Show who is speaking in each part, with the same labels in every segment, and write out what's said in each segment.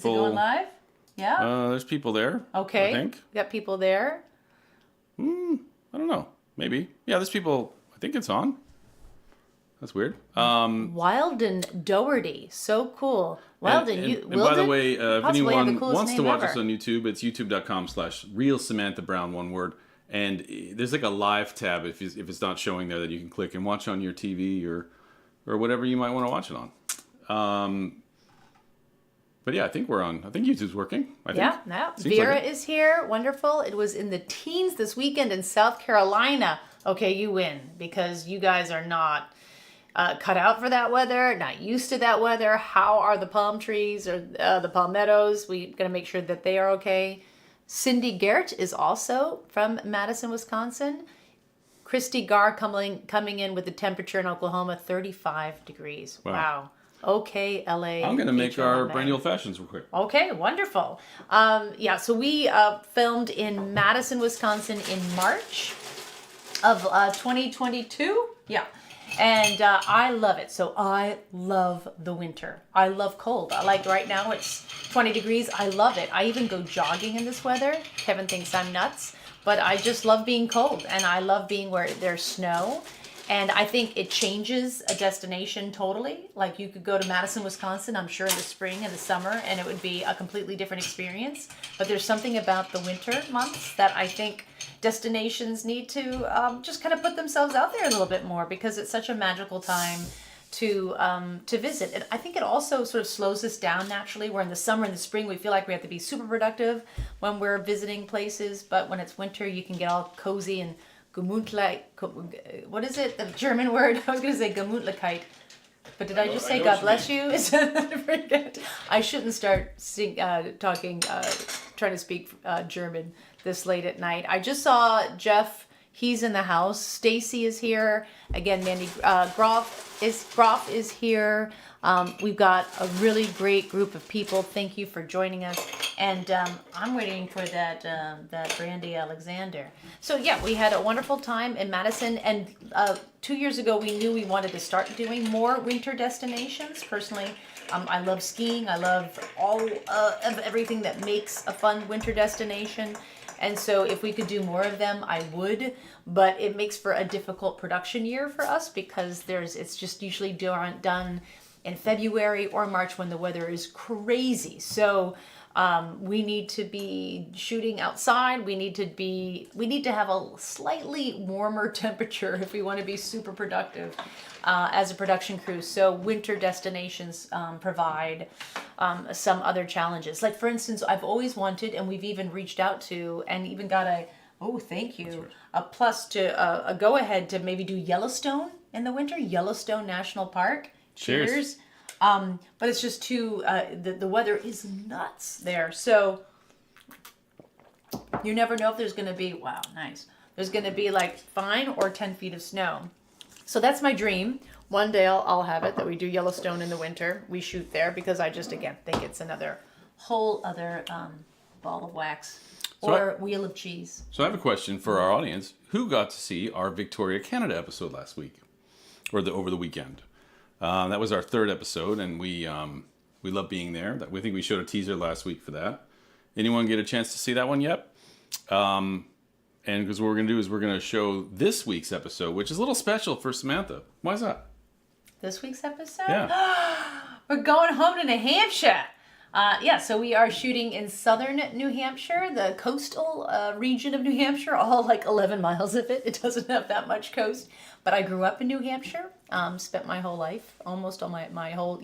Speaker 1: Is it going live? Yeah.
Speaker 2: There's people there.
Speaker 1: Okay.
Speaker 2: I think.
Speaker 1: We got people there.
Speaker 2: I don't know. Maybe. Yeah, there's people. I think it's on. That's weird.
Speaker 1: Wilden Doherty. So cool. Wilden,
Speaker 2: and by the way, if anyone wants to watch
Speaker 1: ever.
Speaker 2: us on YouTube, it's youtube.com/realsamanthabrown, one word. And there's like a live tab if it's not showing there that you can click and watch on your TV or whatever you might want to watch it on. But yeah, I think we're on. I think YouTube's working.
Speaker 1: Yeah. Vera is here. Wonderful. It was in the teens this weekend in South Carolina. Okay, you win because you guys are not cut out for that weather, not used to that weather. How are the palm trees or the palmettos? We got to make sure that they are okay. Cindy Gert is also from Madison, Wisconsin. Christy Garr coming in with the temperature in Oklahoma, 35 degrees. Wow. Okay, LA.
Speaker 2: I'm going to make our Brandy Old-Fashions real quick.
Speaker 1: Okay, wonderful. So we filmed in Madison, Wisconsin in March of 2022. Yeah. And I love it. So I love the winter. I love cold. Like right now it's 20 degrees. I love it. I even go jogging in this weather. Kevin thinks I'm nuts. But I just love being cold. And I love being where there's snow. And I think it changes a destination totally. Like you could go to Madison, Wisconsin, I'm sure in the spring and the summer, and it would be a completely different experience. But there's something about the winter months that I think destinations need to just kind of put themselves out there a little bit more because it's such a magical time to visit. And I think it also sort of slows us down naturally. Where in the summer and the spring, we feel like we have to be super productive when we're visiting places. But when it's winter, you can get all cozy and gemütlich, what is it? The German word? I was going to say gemütlichkeit. But did I just say God bless you? Is that forget? I shouldn't start trying to speak German this late at night. I just saw Jeff. He's in the house. Stacy is here. Again, Mandy Groff is here. We've got a really great group of people. Thank you for joining us. And I'm waiting for that Brandy Alexander. So yeah, we had a wonderful time in Madison. And 2 years ago, we knew we wanted to start doing more winter destinations. Personally, I love skiing. I love all of everything that makes a fun winter destination. And so if we could do more of them, I would. But it makes for a difficult production year for us because it's just usually done in February or March when the weather is crazy. So we need to be shooting outside. We need to have a slightly warmer temperature if we want to be super productive as a production crew. So winter destinations provide some other challenges. Like for instance, I've always wanted, and we've even reached out to, and even got a plus to a go ahead to maybe do Yellowstone in the winter. Yellowstone National Park. Cheers. But it's just too, the weather is nuts there. So you never know if there's going to be, there's going to be like fine or 10 feet of snow. So that's my dream. One day I'll have it that we do Yellowstone in the winter. We shoot there because I just, again, think it's another whole other ball of wax or wheel of cheese.
Speaker 2: So I have a question for our audience. Who got to see our Victoria, Canada episode last week or over the weekend? That was our third episode, and we love being there. We think we showed a teaser last week for that. Anyone get a chance to see that one yet? And because what we're going to do is we're going to show this week's episode, which is a little special for Samantha. Why is that?
Speaker 1: This week's episode?
Speaker 2: Yeah.
Speaker 1: We're going home to New Hampshire. So we are shooting in southern New Hampshire, the coastal region of New Hampshire, all like 11 miles of it. It doesn't have that much coast. But I grew up in New Hampshire, spent my whole life, almost all my whole,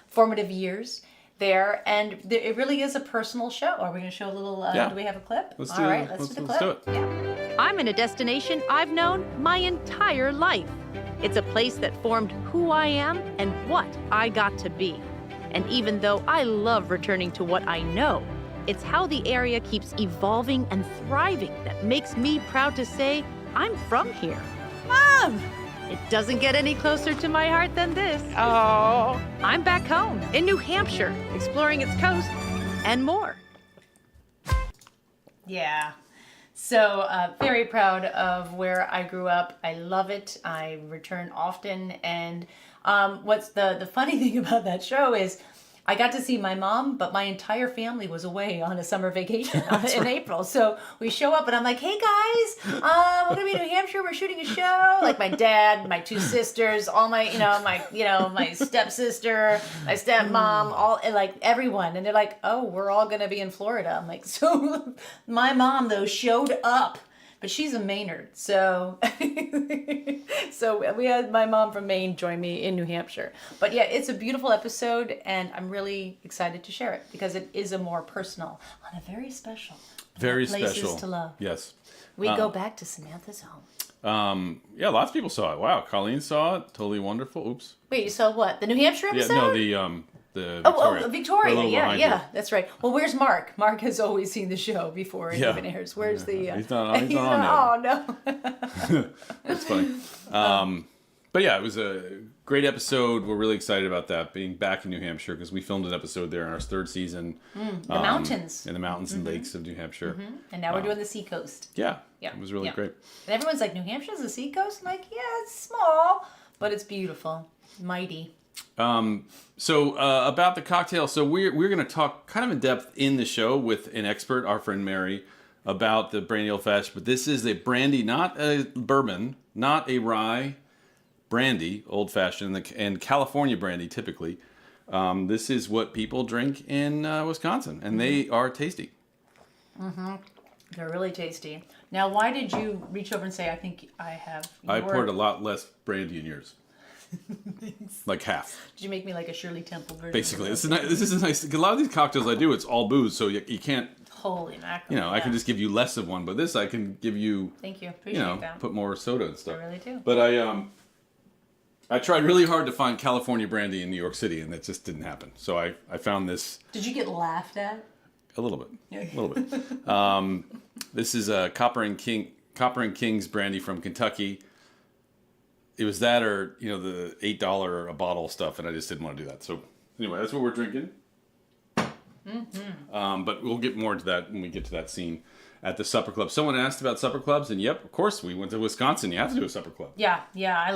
Speaker 1: formative years there. And it really is a personal show. Are we going to show a little, do we have a clip?
Speaker 2: Let's
Speaker 1: do the clip.
Speaker 2: Do it.
Speaker 1: Yeah.
Speaker 3: I'm in a destination I've known my entire life. It's a place that formed who I am and what I got to be. And even though I love returning to what I know, it's how the area keeps evolving and thriving that makes me proud to say I'm from here. Mom! It doesn't get any closer to my heart than this. Oh. I'm back home in New Hampshire, exploring its coast and more.
Speaker 1: Yeah. So very proud of where I grew up. I love it. I return often. And what's the funny thing about that show is I got to see my mom, but my entire family was away on a summer vacation in April. So we show up and I'm like, hey guys, we're gonna be in New Hampshire. We're shooting a show. Like my dad, my two sisters, all my, my stepsister, my stepmom, all like everyone. And they're like, oh, we're all gonna be in Florida. I'm like, so my mom though showed up. But she's a Maynard, so so we had my mom from Maine join me in New Hampshire. But yeah, it's a beautiful episode, and I'm really excited to share it because it is a more personal, on a very special, places to love.
Speaker 2: Yes,
Speaker 1: we go back to Samantha's home.
Speaker 2: Yeah, lots of people saw it. Wow, Colleen saw it. Totally wonderful. Oops.
Speaker 1: Wait, you saw what? The New Hampshire episode?
Speaker 2: Yeah, no, the Victoria.
Speaker 1: Victoria. Yeah, that's right. Well, where's Mark? Mark has always seen the show before it even airs. Where's the?
Speaker 2: He's not on yet.
Speaker 1: Oh no.
Speaker 2: That's funny. But yeah, it was a great episode. We're really excited about that, being back in New Hampshire, because we filmed an episode there in our third season.
Speaker 1: The mountains.
Speaker 2: In the mountains and lakes of New Hampshire.
Speaker 1: And now we're doing the seacoast.
Speaker 2: Yeah. It was really great.
Speaker 1: And everyone's like, New Hampshire's a seacoast? I'm like, yeah, it's small, but it's beautiful. Mighty.
Speaker 2: So about the cocktail, so we're going to talk kind of in depth in the show with an expert, our friend Mary, about the Brandy Old-Fashioned. But this is a brandy, not a bourbon, not a rye, brandy, Old-Fashioned, and California brandy typically. This is what people drink in Wisconsin, and they are tasty.
Speaker 1: They're really tasty. Now, why did you reach over and say, I think I have
Speaker 2: I poured a lot less brandy in yours. Like half.
Speaker 1: Did you make me like a Shirley Temple version?
Speaker 2: Basically, this is a nice. A lot of these cocktails I do, it's all booze, so you can't.
Speaker 1: Holy mackerel!
Speaker 2: I can just give you less of one, but this I can give you.
Speaker 1: Thank you. Appreciate that.
Speaker 2: Put more soda and stuff.
Speaker 1: I really do.
Speaker 2: But I tried really hard to find California brandy in New York City, and that just didn't happen. So I found this.
Speaker 1: Did you get laughed at?
Speaker 2: A little bit. A little bit. This is a Copper and King's brandy from Kentucky. It was that or, the $8 a bottle stuff, and I just didn't want to do that. So, anyway, that's what we're drinking. But we'll get more into that when we get to that scene at the supper club. Someone asked about supper clubs, and yep, of course, we went to Wisconsin. You have to do a supper club.
Speaker 1: Yeah.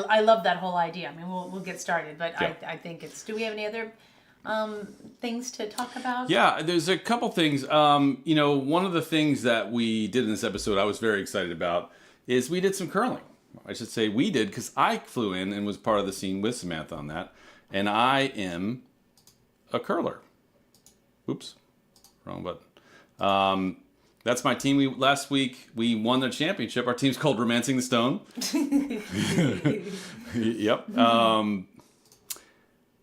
Speaker 1: I love that whole idea. I mean, we'll get started, but
Speaker 2: yeah.
Speaker 1: I think it's... Do we have any other things to talk about?
Speaker 2: Yeah, there's a couple things. One of the things that we did in this episode I was very excited about is we did some curling. I should say we did, because I flew in and was part of the scene with Samantha on that. And I am a curler. Oops, wrong button. That's my team. Last week we won the championship. Our team's called Romancing the Stone. Yep.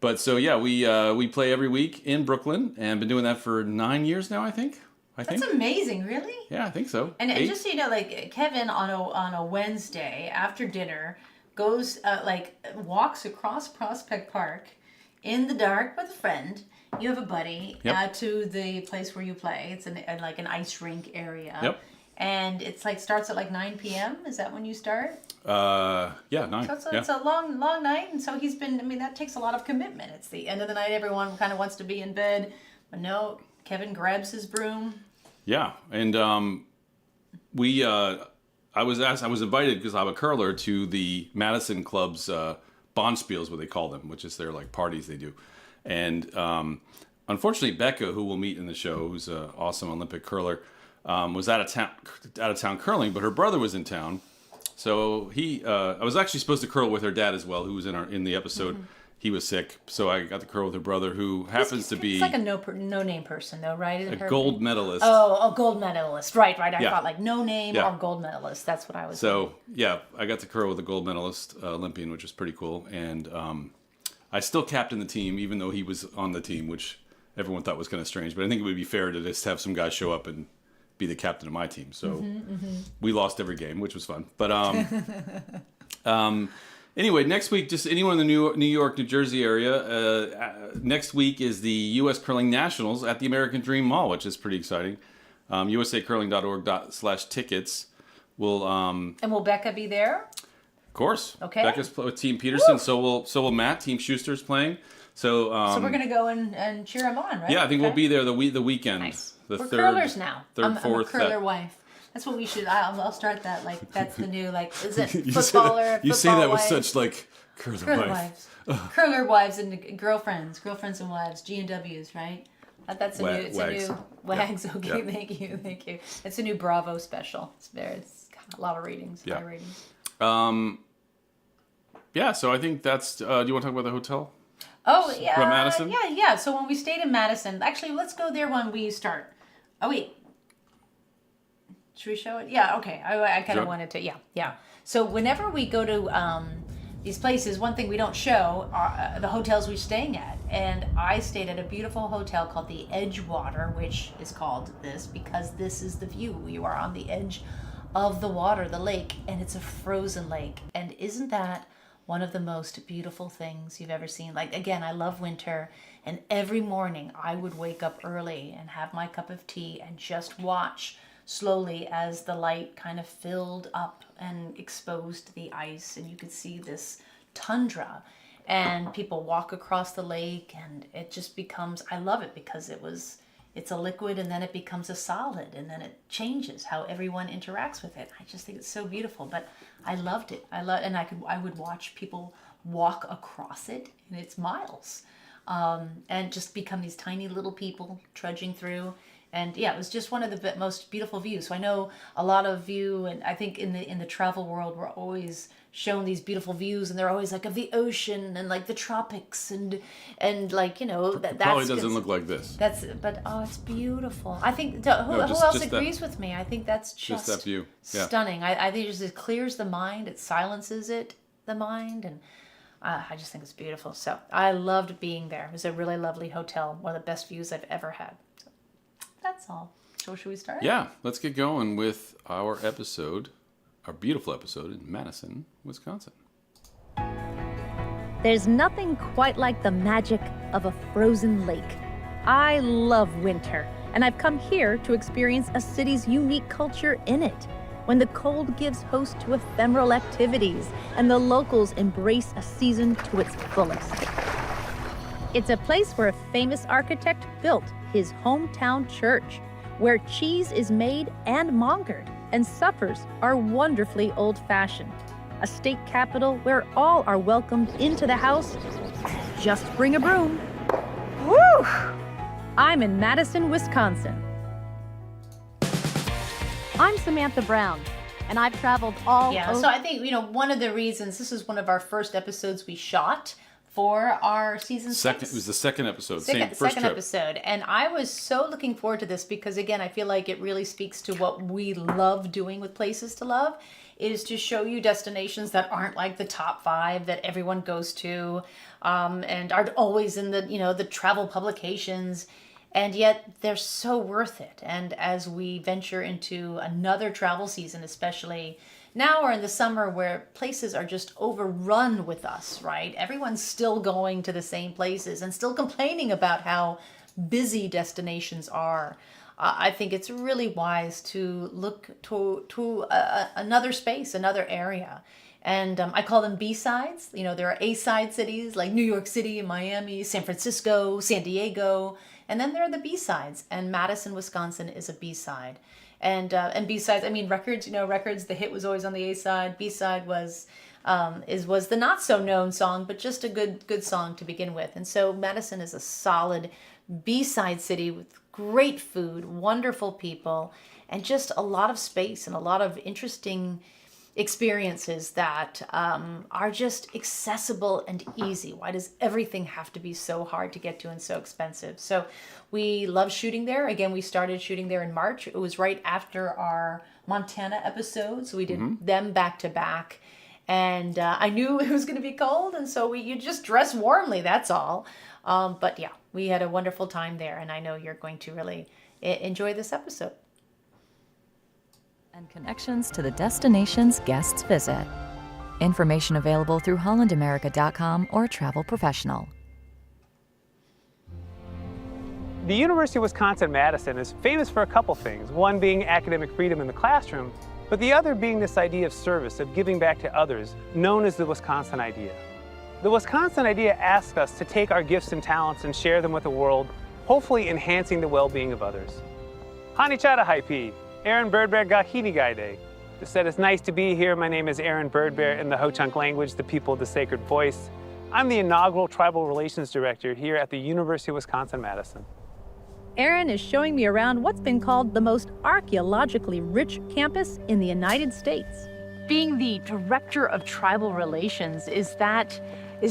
Speaker 2: But so yeah, we play every week in Brooklyn, and been doing that for 9 years now, I think.
Speaker 1: That's amazing, really?
Speaker 2: Yeah, I think so.
Speaker 1: And just so you know, like Kevin on a Wednesday after dinner goes walks across Prospect Park in the dark with a friend. You have a buddy to the place where you play. It's like an ice rink area.
Speaker 2: Yep.
Speaker 1: And it's starts at 9 p.m. Is that when you start?
Speaker 2: Yeah, 9.
Speaker 1: So it's a long night, and so he's been. I mean, that takes a lot of commitment. It's the end of the night. Everyone kind of wants to be in bed, but no. Kevin grabs his broom.
Speaker 2: Yeah, and I was invited because I'm a curler to the Madison Club's Bonspiels, what they call them, which is their parties they do. And unfortunately, Becca, who we'll meet in the show, who's an awesome Olympic curler, was out of town curling, but her brother was in town. So I was actually supposed to curl with her dad as well, who was in the episode. Mm-hmm. He was sick, so I got to curl with her brother, who happens to be...
Speaker 1: It's like a no-name person, though, right?
Speaker 2: A gold medalist.
Speaker 1: Oh, a gold medalist. Right. I
Speaker 2: yeah.
Speaker 1: thought no name or gold medalist. That's what I was
Speaker 2: So, yeah, I got to curl with a gold medalist Olympian, which was pretty cool. And I still captained the team, even though he was on the team, which everyone thought was kind of strange. But I think it would be fair to just have some guys show up and be the captain of my team. So we lost every game, which was fun. But... Anyway, next week, just anyone in the New York, New Jersey area, next week is the U.S. Curling Nationals at the American Dream Mall, which is pretty exciting. usacurling.org/tickets.
Speaker 1: And will Becca be there?
Speaker 2: Of course.
Speaker 1: Okay.
Speaker 2: Becca's with Team Peterson,
Speaker 1: Woo!
Speaker 2: so will Matt. Team Schuster's playing. So
Speaker 1: we're going to go and cheer him on, right?
Speaker 2: Yeah, I think we'll be there the weekend.
Speaker 1: Nice.
Speaker 2: We're
Speaker 1: curlers now. I'm a
Speaker 2: fourth.
Speaker 1: curler wife. That's what we should. I'll start that. That's the new. Is it footballer?
Speaker 2: You say that with
Speaker 1: wife?
Speaker 2: such
Speaker 1: Curler wives. Curler wives and girlfriends and wives, G&Ws, right? That's a new, it's
Speaker 2: Wags.
Speaker 1: a new, Wags,
Speaker 2: Yeah.
Speaker 1: okay,
Speaker 2: Yeah.
Speaker 1: thank you. It's a new Bravo special. It's got a lot of ratings, high ratings.
Speaker 2: Yeah, so I think that's, do you want to talk about the hotel?
Speaker 1: Oh, yeah.
Speaker 2: From Madison?
Speaker 1: Yeah. So when we stayed in Madison, actually, let's go there when we start. Oh, wait. Should we show it? Yeah, okay. I kind of wanted to, yeah. So whenever we go to these places, one thing we don't show are the hotels we're staying at. And I stayed at a beautiful hotel called the Edgewater, which is called this because this is the view. You are on the edge of the water, the lake, and it's a frozen lake. And isn't that one of the most beautiful things you've ever seen? Like, again, I love winter, and every morning I would wake up early and have my cup of tea and just watch slowly as the light kind of filled up and exposed the ice, and you could see this tundra, and people walk across the lake, and it just becomes, I love it because it's a liquid, and then it becomes a solid, and then it changes how everyone interacts with it. I just think it's so beautiful, but I loved it. And I would watch people walk across it, and it's miles, and just become these tiny little people trudging through. And yeah, it was just one of the most beautiful views. So I know a lot of you, and I think in the travel world, we're always shown these beautiful views, and they're always like of the ocean and like the tropics and like, you know, that's
Speaker 2: Probably doesn't look like this.
Speaker 1: But it's beautiful. I think who else
Speaker 2: just
Speaker 1: agrees with me? I think that's just
Speaker 2: that view. Yeah.
Speaker 1: stunning. I think it clears the mind, it silences the mind, and I just think it's beautiful. So I loved being there. It was a really lovely hotel, one of the best views I've ever had. So that's all. So should we start?
Speaker 2: Yeah, let's get going with our beautiful episode in Madison, Wisconsin.
Speaker 3: There's nothing quite like the magic of a frozen lake. I love winter, and I've come here to experience a city's unique culture in it, when the cold gives host to ephemeral activities and the locals embrace a season to its fullest. It's a place where a famous architect built his hometown church, where cheese is made and mongered, and suppers are wonderfully old-fashioned. A state capital where all are welcomed into the house. Just bring a broom. Woo! I'm in Madison, Wisconsin. I'm Samantha Brown, and I've traveled all over.
Speaker 1: So I think, one of the reasons, this is one of our first episodes we shot for our season 6.
Speaker 2: It was the second episode,
Speaker 1: Second
Speaker 2: first trip.
Speaker 1: episode. And I was so looking forward to this because, again, I feel like it really speaks to what we love doing with Places to Love, is to show you destinations that aren't like the top 5 that everyone goes to, and are always in the travel publications, and yet they're so worth it. And as we venture into another travel season, especially now or in the summer where places are just overrun with us, right? Everyone's still going to the same places and still complaining about how busy destinations are. I think it's really wise to look to another space, another area. And I call them B-sides. There are A-side cities like New York City, Miami, San Francisco, San Diego. And then there are the B-sides. And Madison, Wisconsin is a B-side. And B-sides, records, the hit was always on the A-side. B-side was the not so known song, but just a good song to begin with. And so Madison is a solid B-side city with great food, wonderful people, and just a lot of space and a lot of interesting experiences that are just accessible and easy. Why does everything have to be so hard to get to and so expensive? So we love shooting there. Again, we started shooting there in March. It was right after our Montana episode, so we did them back to back. And I knew it was going to be cold, and so you just dress warmly, that's all. But yeah, we had a wonderful time there, and I know you're going to really enjoy this episode.
Speaker 4: And connections to the destinations guests visit. Information available through hollandamerica.com or Travel Professional.
Speaker 5: The University of Wisconsin-Madison is famous for a couple things, one being academic freedom in the classroom, but the other being this idea of service, of giving back to others, known as the Wisconsin Idea. The Wisconsin Idea asks us to take our gifts and talents and share them with the world, hopefully enhancing the well-being of others. Hani chada haipi, Aaron Birdberg ga hini gaide. Just said it's nice to be here. My name is Aaron Birdbear, in the Ho-Chunk language, the people of the sacred voice. I'm the inaugural Tribal Relations Director here at the University of Wisconsin-Madison.
Speaker 3: Aaron is showing me around what's been called the most archaeologically rich campus in the United States. Being the director of tribal relations, is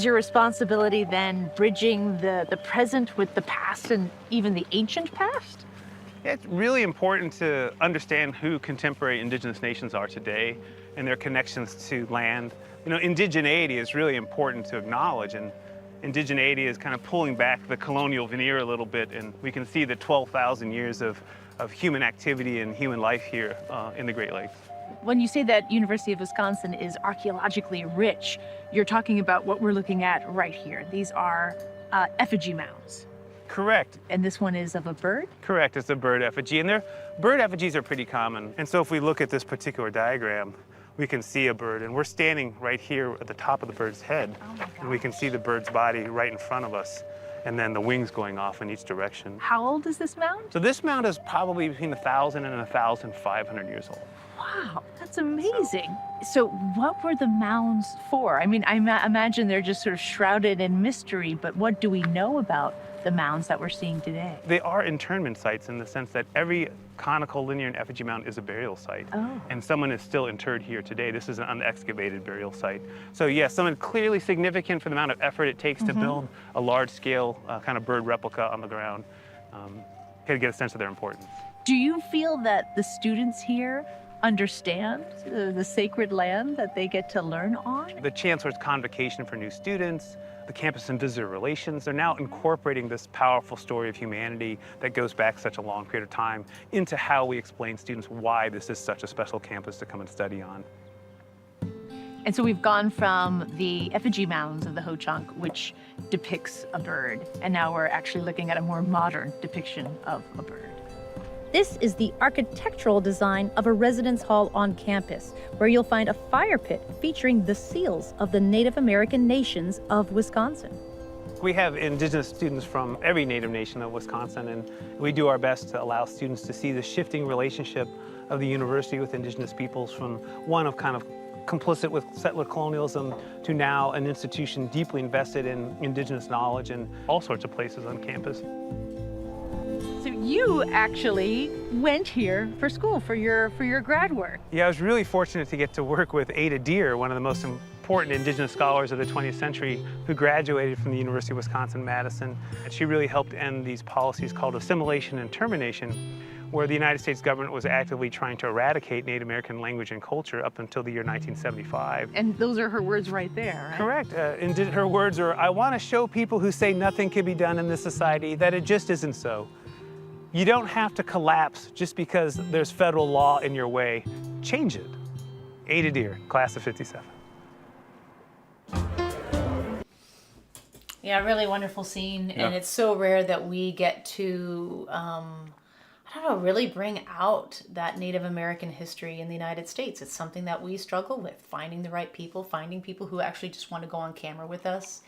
Speaker 3: your responsibility then bridging the present with the past and even the ancient past?
Speaker 5: It's really important to understand who contemporary indigenous nations are today and their connections to land. You know, indigeneity is really important to acknowledge, and indigeneity is kind of pulling back the colonial veneer a little bit, and we can see the 12,000 years of human activity and human life here in the Great Lakes.
Speaker 3: When you say that University of Wisconsin is archaeologically rich, you're talking about what we're looking at right here. These are effigy mounds.
Speaker 5: Correct.
Speaker 3: And this one is of a bird?
Speaker 5: Correct, it's a bird effigy, and bird effigies are pretty common. And so if we look at this particular diagram, we can see a bird, and we're standing right here at the top of the bird's head.
Speaker 3: Oh my gosh.
Speaker 5: And we can see the bird's body right in front of us, and then the wings going off in each direction.
Speaker 3: How old is this mound?
Speaker 5: So this mound is probably between 1,000 and 1,500 years old.
Speaker 3: Wow, that's amazing. So what were the mounds for? I mean, I imagine they're just sort of shrouded in mystery, but what do we know about the mounds that we're seeing today?
Speaker 5: They are internment sites in the sense that every conical, linear, and effigy mound is a burial site.
Speaker 3: Oh.
Speaker 5: And someone is still interred here today. This is an unexcavated burial site. So yes, someone clearly significant for the amount of effort it takes to build a large-scale kind of bird replica on the ground. To get a sense of their importance.
Speaker 3: Do you feel that the students here understand the sacred land that they get to learn on?
Speaker 5: The Chancellor's Convocation for New Students, the Campus and Visitor Relations, they're now incorporating this powerful story of humanity that goes back such a long period of time into how we explain to students why this is such a special campus to come and study on.
Speaker 3: And so we've gone from the effigy mounds of the Ho-Chunk, which depicts a bird, and now we're actually looking at a more modern depiction of a bird. This is the architectural design of a residence hall on campus, where you'll find a fire pit featuring the seals of the Native American nations of Wisconsin.
Speaker 5: We have indigenous students from every Native nation of Wisconsin, and we do our best to allow students to see the shifting relationship of the university with indigenous peoples, from one of kind of complicit with settler colonialism to now an institution deeply invested in indigenous knowledge in all sorts of places on campus.
Speaker 3: So you actually went here for school, for your grad work.
Speaker 5: Yeah, I was really fortunate to get to work with Ada Deer, one of the most important indigenous scholars of the 20th century, who graduated from the University of Wisconsin-Madison. And she really helped end these policies called assimilation and termination, where the United States government was actively trying to eradicate Native American language and culture up until the year 1975.
Speaker 3: And those are her words right there, right?
Speaker 5: Correct. Her words are, "I want to show people who say nothing can be done in this society that it just isn't so. You don't have to collapse just because there's federal law in your way. Change it." Ada Deer, class of '57.
Speaker 1: Yeah, really wonderful scene. And it's so rare that we get to, really bring out that Native American history in the United States. It's something that we struggle with, finding the right people, finding people who actually just want to go on camera with us.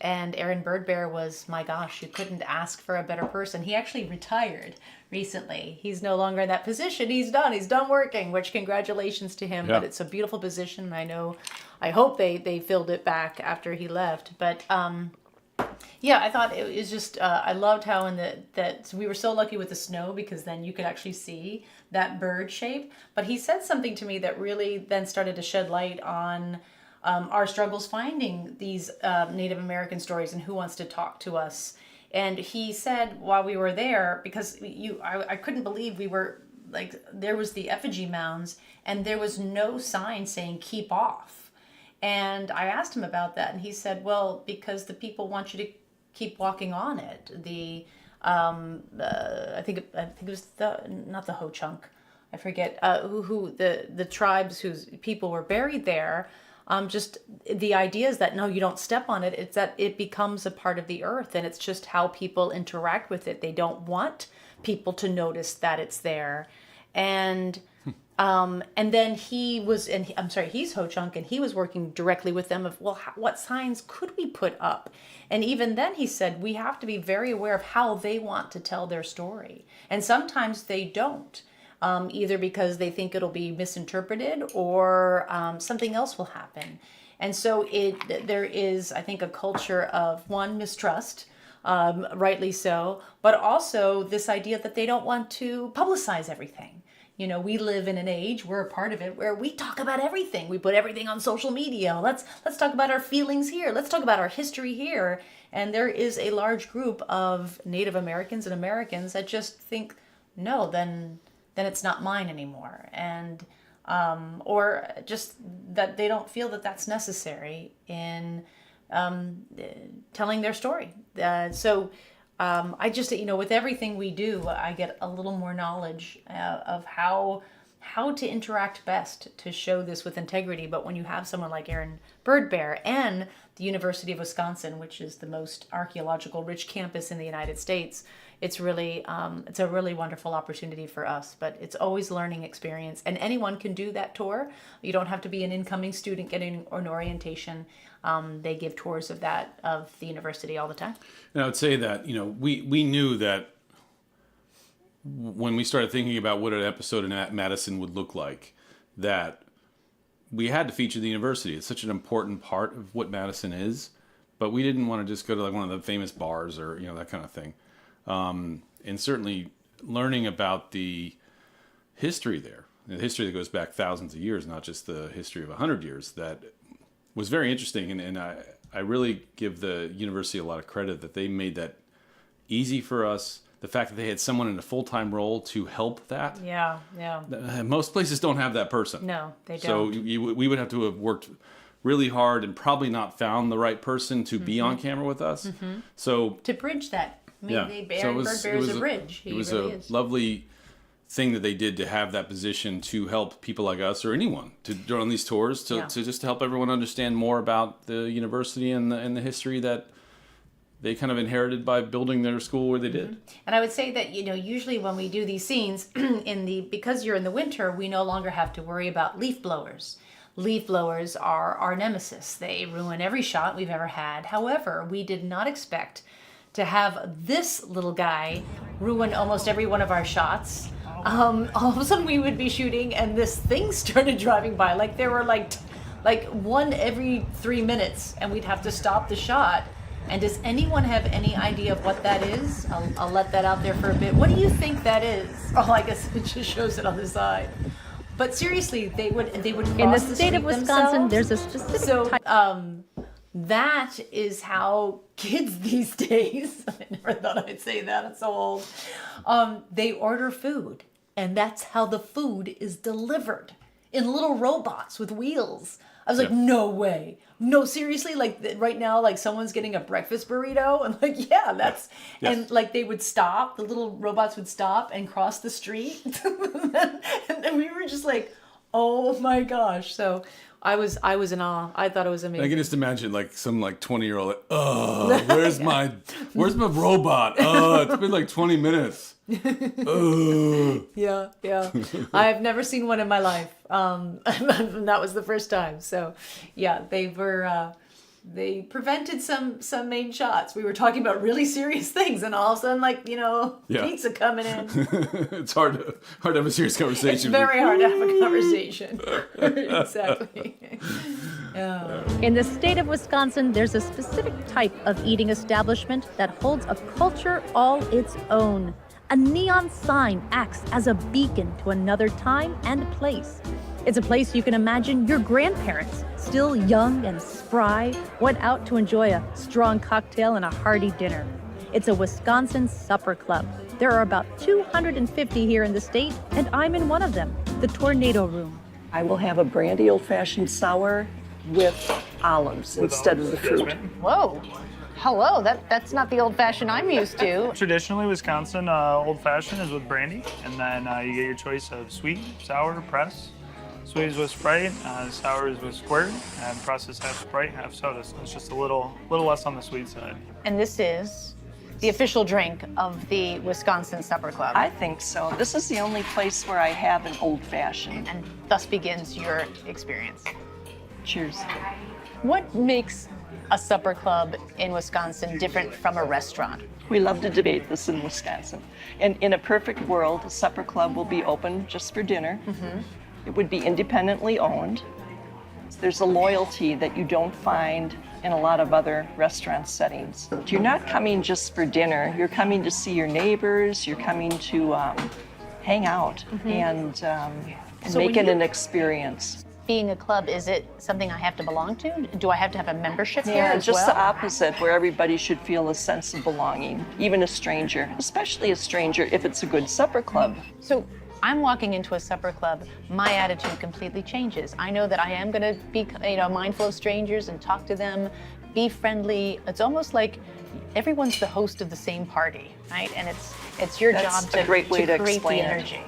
Speaker 1: And Aaron Birdbear was, my gosh, you couldn't ask for a better person. He actually retired recently. He's no longer in that position. He's done working, which congratulations to him.
Speaker 2: Yeah.
Speaker 1: But it's a beautiful position. I hope they filled it back after he left. But I thought it was just, I loved how that we were so lucky with the snow, because then you could actually see that bird shape. But he said something to me that really then started to shed light on our struggles finding these Native American stories and who wants to talk to us. And he said while we were there, because I couldn't believe we were, like, there was the effigy mounds and there was no sign saying keep off. And I asked him about that, and he said, well, because the people want you to keep walking on it. I think it was not the Ho-Chunk, I forget who the tribes whose people were buried there. Just the idea is that no, you don't step on it. It's that it becomes a part of the earth, and it's just how people interact with it. They don't want people to notice that it's there, and then he's Ho-Chunk, and he was working directly with them of, well, what signs could we put up? And even then he said, we have to be very aware of how they want to tell their story. And sometimes they don't. either because they think it'll be misinterpreted or something else will happen. And so there is, I think, a culture of, one, mistrust, rightly so, but also this idea that they don't want to publicize everything. You know, we live in an age, we're a part of it, where we talk about everything. We put everything on social media. Let's talk about our feelings here. Let's talk about our history here. And there is a large group of Native Americans and Americans that just think, no, then it's not mine anymore. And or just that they don't feel that that's necessary in telling their story. I just, with everything we do, I get a little more knowledge of how to interact best to show this with integrity. But when you have someone like Aaron Birdbear and the University of Wisconsin, which is the most archaeological rich campus in the United States, it's really it's a really wonderful opportunity for us. But it's always learning experience, and anyone can do that tour. You don't have to be an incoming student getting an orientation. They give tours of the university all the time.
Speaker 2: And I would say that, we knew that when we started thinking about what an episode in Madison would look like, that we had to feature the university. It's such an important part of what Madison is, but we didn't want to just go to like one of the famous bars or, that kind of thing. And certainly learning about the history there, the history that goes back thousands of years, not just the history of 100 years, that was very interesting. And I really give the university a lot of credit that they made that easy for us. The fact that they had someone in a full-time role to help that.
Speaker 1: Yeah.
Speaker 2: Most places don't have that person.
Speaker 1: No, they don't.
Speaker 2: So we would have to have worked really hard and probably not found the right person to be on camera with us. Mm-hmm. So
Speaker 1: to bridge that. I mean, Birdbear is a bridge.
Speaker 2: It was a lovely thing that they did to have that position to help people like us or anyone to go on these tours to just help everyone understand more about the university and the history that they kind of inherited by building their school where they did.
Speaker 1: And I would say that, usually when we do these scenes because you're in the winter, we no longer have to worry about leaf blowers. Leaf blowers are our nemesis. They ruin every shot we've ever had. However, we did not expect to have this little guy ruin almost every one of our shots. All of a sudden we would be shooting and this thing started driving by. Like there were like one every 3 minutes and we'd have to stop the shot. And does anyone have any idea of what that is? I'll let that out there for a bit. What do you think that is? Oh, I guess it just shows it on the side. But seriously, they would cross
Speaker 3: in the state of Wisconsin, there's a specific type.
Speaker 1: That is how kids these days, I never thought I'd say that, it's so old, they order food, and that's how the food is delivered, in little robots with wheels. I was like, no way. No, seriously, like right now, like someone's getting a breakfast burrito, and like, yes. And like they would stop, the little robots would stop and cross the street, and then we were just like, oh my gosh. So I was in awe. I thought it was amazing.
Speaker 2: I can just imagine like some 20-year-old, like, oh, where's my robot? Oh, it's been like 20 minutes.
Speaker 1: Yeah. I've never seen one in my life. That was the first time. So yeah, they prevented some main shots. We were talking about really serious things, and all of a sudden, pizza coming in.
Speaker 2: It's hard to have a serious conversation.
Speaker 1: It's very hard to have a conversation. Exactly.
Speaker 3: In the state of Wisconsin, there's a specific type of eating establishment that holds a culture all its own. A neon sign acts as a beacon to another time and place. It's a place you can imagine your grandparents, still young and spry, went out to enjoy a strong cocktail and a hearty dinner. It's a Wisconsin supper club. There are about 250 here in the state, and I'm in one of them, the Tornado Room.
Speaker 6: I will have a Brandy Old-Fashioned sour with olives instead of the fruit.
Speaker 1: Whoa. Hello, that's not the old-fashioned I'm used to.
Speaker 7: Traditionally, Wisconsin old-fashioned is with brandy, and then you get your choice of sweet, sour, press. Sweet is with Sprite, sour is with Squirt, and press is half Sprite, half soda. So it's just a little less on the sweet side.
Speaker 1: And this is the official drink of the Wisconsin Supper Club.
Speaker 6: I think so. This is the only place where I have an old-fashioned.
Speaker 1: And thus begins your experience.
Speaker 6: Cheers.
Speaker 1: What makes a supper club in Wisconsin different from a restaurant?
Speaker 6: We love to debate this in Wisconsin. And in a perfect world, a supper club will be open just for dinner. It would be independently owned. There's a loyalty that you don't find in a lot of other restaurant settings. You're not coming just for dinner. You're coming to see your neighbors. You're coming to hang out and
Speaker 3: So
Speaker 6: make
Speaker 3: when
Speaker 6: it
Speaker 3: you-
Speaker 6: an experience.
Speaker 3: Being a club, is it something I have to belong to? Do I have to have a membership here
Speaker 6: Yeah,
Speaker 3: as
Speaker 6: just
Speaker 3: well?
Speaker 6: the opposite, where everybody should feel a sense of belonging, even a stranger, especially a stranger if it's a good supper club.
Speaker 3: So I'm walking into a supper club, my attitude completely changes. I know that I am going to be, mindful of strangers and talk to them, be friendly. It's almost like everyone's the host of the same party, right? And it's your
Speaker 6: That's
Speaker 3: job to,
Speaker 6: a great way to
Speaker 3: create the
Speaker 6: explain it.
Speaker 3: energy.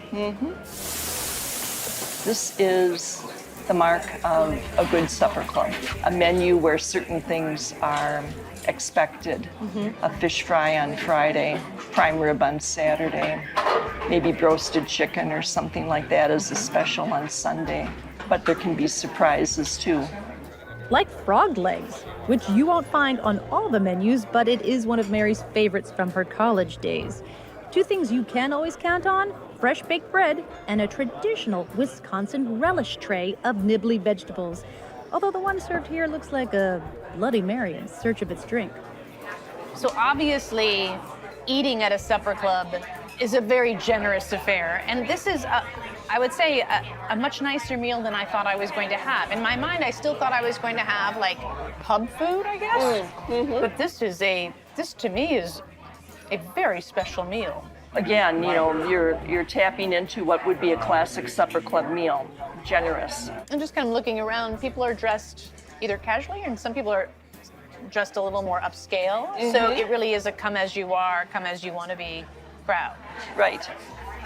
Speaker 6: This is the mark of a good supper club, a menu where certain things are expected. A fish fry on Friday, prime rib on Saturday, maybe roasted chicken or something like that as a special on Sunday. But there can be surprises too.
Speaker 8: Like frog legs, which you won't find on all the menus, but it is one of Mary's favorites from her college days. Two things you can always count on: fresh baked bread and a traditional Wisconsin relish tray of nibbly vegetables. Although the one served here looks like a Bloody Mary in search of its drink.
Speaker 3: So obviously, eating at a supper club is a very generous affair. And this is, I would say, a much nicer meal than I thought I was going to have. In my mind, I still thought I was going to have like pub food, I guess. But this to me is a very special meal.
Speaker 6: Again, you're tapping into what would be a classic supper club meal. Generous.
Speaker 3: I'm just kind of looking around. People are dressed either casually, and some people are dressed a little more upscale. So it really is a come as you are, come as you want to be crowd.
Speaker 6: Right.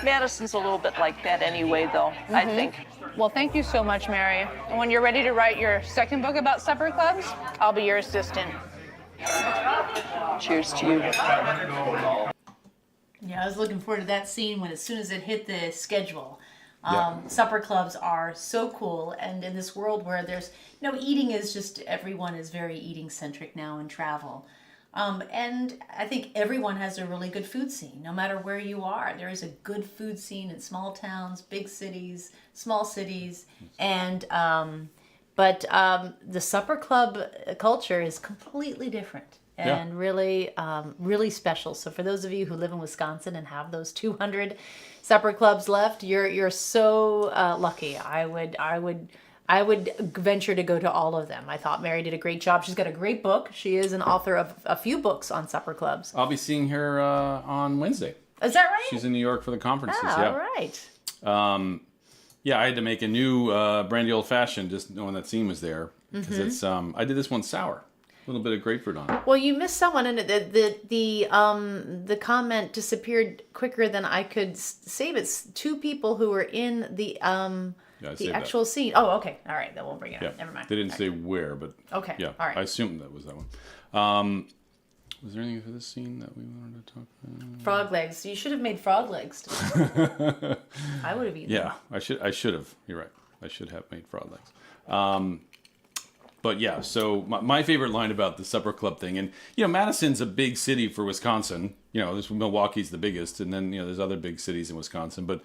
Speaker 6: Madison's a little bit like that anyway, though, I think.
Speaker 3: Well, thank you so much, Mary. And when you're ready to write your second book about supper clubs, I'll be your assistant.
Speaker 6: Cheers to you.
Speaker 1: Yeah, I was looking forward to that scene as soon as it hit the schedule. Supper clubs are so cool, and in this world where there's, eating is just, everyone is very eating centric now in travel. And I think everyone has a really good food scene, no matter where you are. There is a good food scene in small towns, big cities, small cities, and but the supper club culture is completely different and really, really special. So for those of you who live in Wisconsin and have those 200 supper clubs left, you're so lucky. I would venture to go to all of them. I thought Mary did a great job. She's got a great book. She is an author of a few books on supper clubs.
Speaker 2: I'll be seeing her on Wednesday.
Speaker 1: Is that right?
Speaker 2: She's in New York for the conferences.
Speaker 1: All right.
Speaker 2: I had to make a new Brandy Old-Fashioned just knowing that scene was there because it's. I did this one sour, a little bit of grapefruit on it.
Speaker 1: Well, you missed someone, and the comment disappeared quicker than I could save. It's two people who were in the actual scene. Oh, okay. All right. Then we'll bring it up. Never mind.
Speaker 2: They didn't say where, but
Speaker 1: okay.
Speaker 2: Yeah.
Speaker 1: All right.
Speaker 2: I assumed that was that one. Was there anything for this scene that we wanted to talk about?
Speaker 1: Frog legs. You should have made frog legs. I would have eaten them.
Speaker 2: I should have. You're right. I should have made frog legs. But yeah, so my favorite line about the supper club thing, and Madison's a big city for Wisconsin. There's Milwaukee's the biggest, and then there's other big cities in Wisconsin. But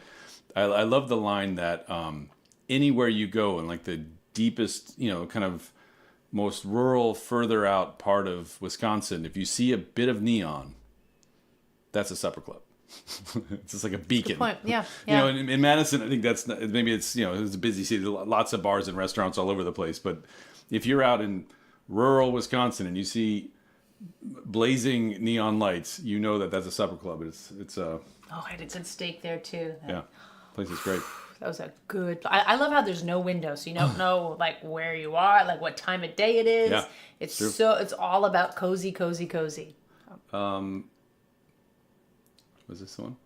Speaker 2: I love the line that anywhere you go in like the deepest, kind of most rural, further out part of Wisconsin, if you see a bit of neon, that's a supper club. It's just like a beacon.
Speaker 1: Good point. Yeah.
Speaker 2: In Madison, I think that's maybe it's it's a busy city, lots of bars and restaurants all over the place. But if you're out in rural Wisconsin and you see blazing neon lights, you know that that's a supper club. It's a.
Speaker 1: Oh, I had a good steak there too.
Speaker 2: Yeah, place is great.
Speaker 1: That was a good. I love how there's no window, so you don't know like where you are, like what time of day it is.
Speaker 2: Yeah,
Speaker 1: it's it's all about cozy.
Speaker 2: Was this the one?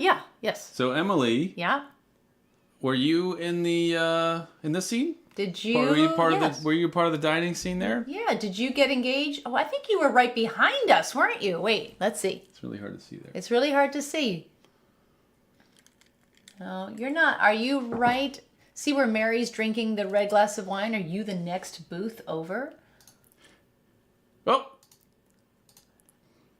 Speaker 1: Yeah. Yes.
Speaker 2: So Emily.
Speaker 1: Yeah.
Speaker 2: Were you in the scene?
Speaker 1: Did you?
Speaker 2: Were you part
Speaker 1: yes.
Speaker 2: of the? Were you part of the dining scene there?
Speaker 1: Yeah. Did you get engaged? Oh, I think you were right behind us, weren't you? Wait. Let's see.
Speaker 2: It's really hard to see there.
Speaker 1: It's really hard to see. No, you're not. Are you right? See where Mary's drinking the red glass of wine? Are you the next booth over?
Speaker 2: Oh.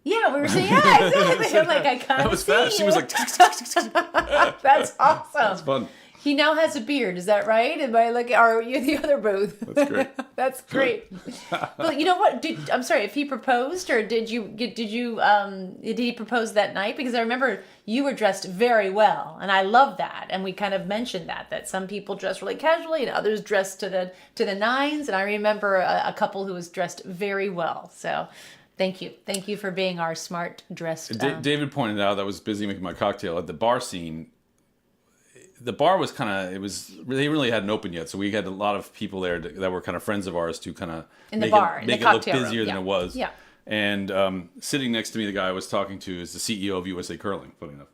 Speaker 1: Yeah, we were saying, yeah, exactly. I'm like, I kind
Speaker 2: That
Speaker 1: of
Speaker 2: was
Speaker 1: see
Speaker 2: fast. She was
Speaker 1: it.
Speaker 2: like,
Speaker 1: That's awesome.
Speaker 2: that's fun.
Speaker 1: He now has a beard. Is that right? Am I like, are you the other booth?
Speaker 2: That's great.
Speaker 1: That's great. Well, you know what? I'm sorry. If he proposed, or did he propose that night? Because I remember you were dressed very well, and I love that. And we kind of mentioned that some people dress really casually, and others dress to the nines. And I remember a couple who was dressed very well. So. Thank you for being our smart dressed.
Speaker 2: David pointed out that I was busy making my cocktail at the bar scene. The bar was they really hadn't opened yet, so we had a lot of people there that were kind of friends of ours to kind of make it look busier than it was.
Speaker 1: Yeah.
Speaker 2: And sitting next to me, the guy I was talking to is the CEO of USA Curling. Funny enough.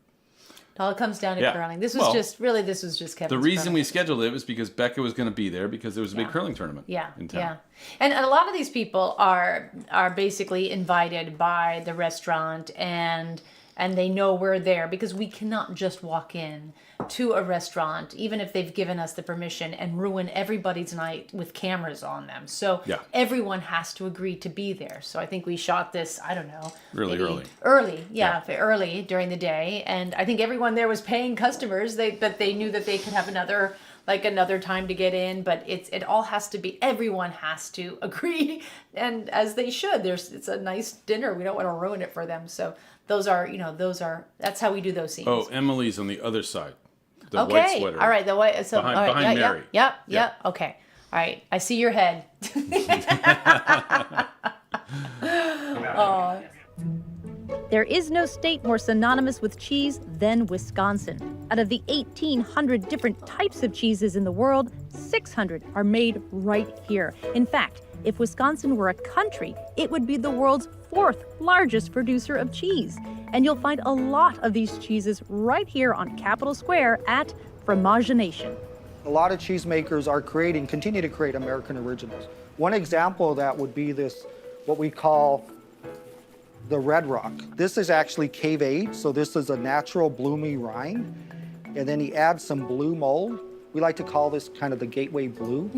Speaker 1: It all comes down to curling. This was just Kevin's.
Speaker 2: The reason
Speaker 1: curling.
Speaker 2: we scheduled it was because Becca was going to be there because there was a big curling tournament. In town.
Speaker 1: Yeah. And a lot of these people are basically invited by the restaurant and they know we're there because we cannot just walk in to a restaurant, even if they've given us the permission, and ruin everybody's night with cameras on them. So everyone has to agree to be there. So I think we shot this, I don't know.
Speaker 2: Really early.
Speaker 1: Early during the day. And I think everyone there was paying customers, but they knew that they could have another time to get in, but it all has to be, everyone has to agree, and as they should. It's a nice dinner. We don't want to ruin it for them. So that's how we do those scenes.
Speaker 2: Oh, Emily's on the other side. The white sweater.
Speaker 1: All right, the white. So
Speaker 2: behind Mary.
Speaker 1: Yep. Okay. All right. I see your head. Oh.
Speaker 8: There is no state more synonymous with cheese than Wisconsin. Out of the 1,800 different types of cheeses in the world, 600 are made right here. In fact, if Wisconsin were a country, it would be the world's 4th largest producer of cheese. And you'll find a lot of these cheeses right here on Capitol Square at Fromagination.
Speaker 9: A lot of cheesemakers continue to create American originals. One example of that would be this, what we call the Red Rock. This is actually cave aged, so this is a natural bloomy rind. And then he adds some blue mold. We like to call this kind of the gateway blue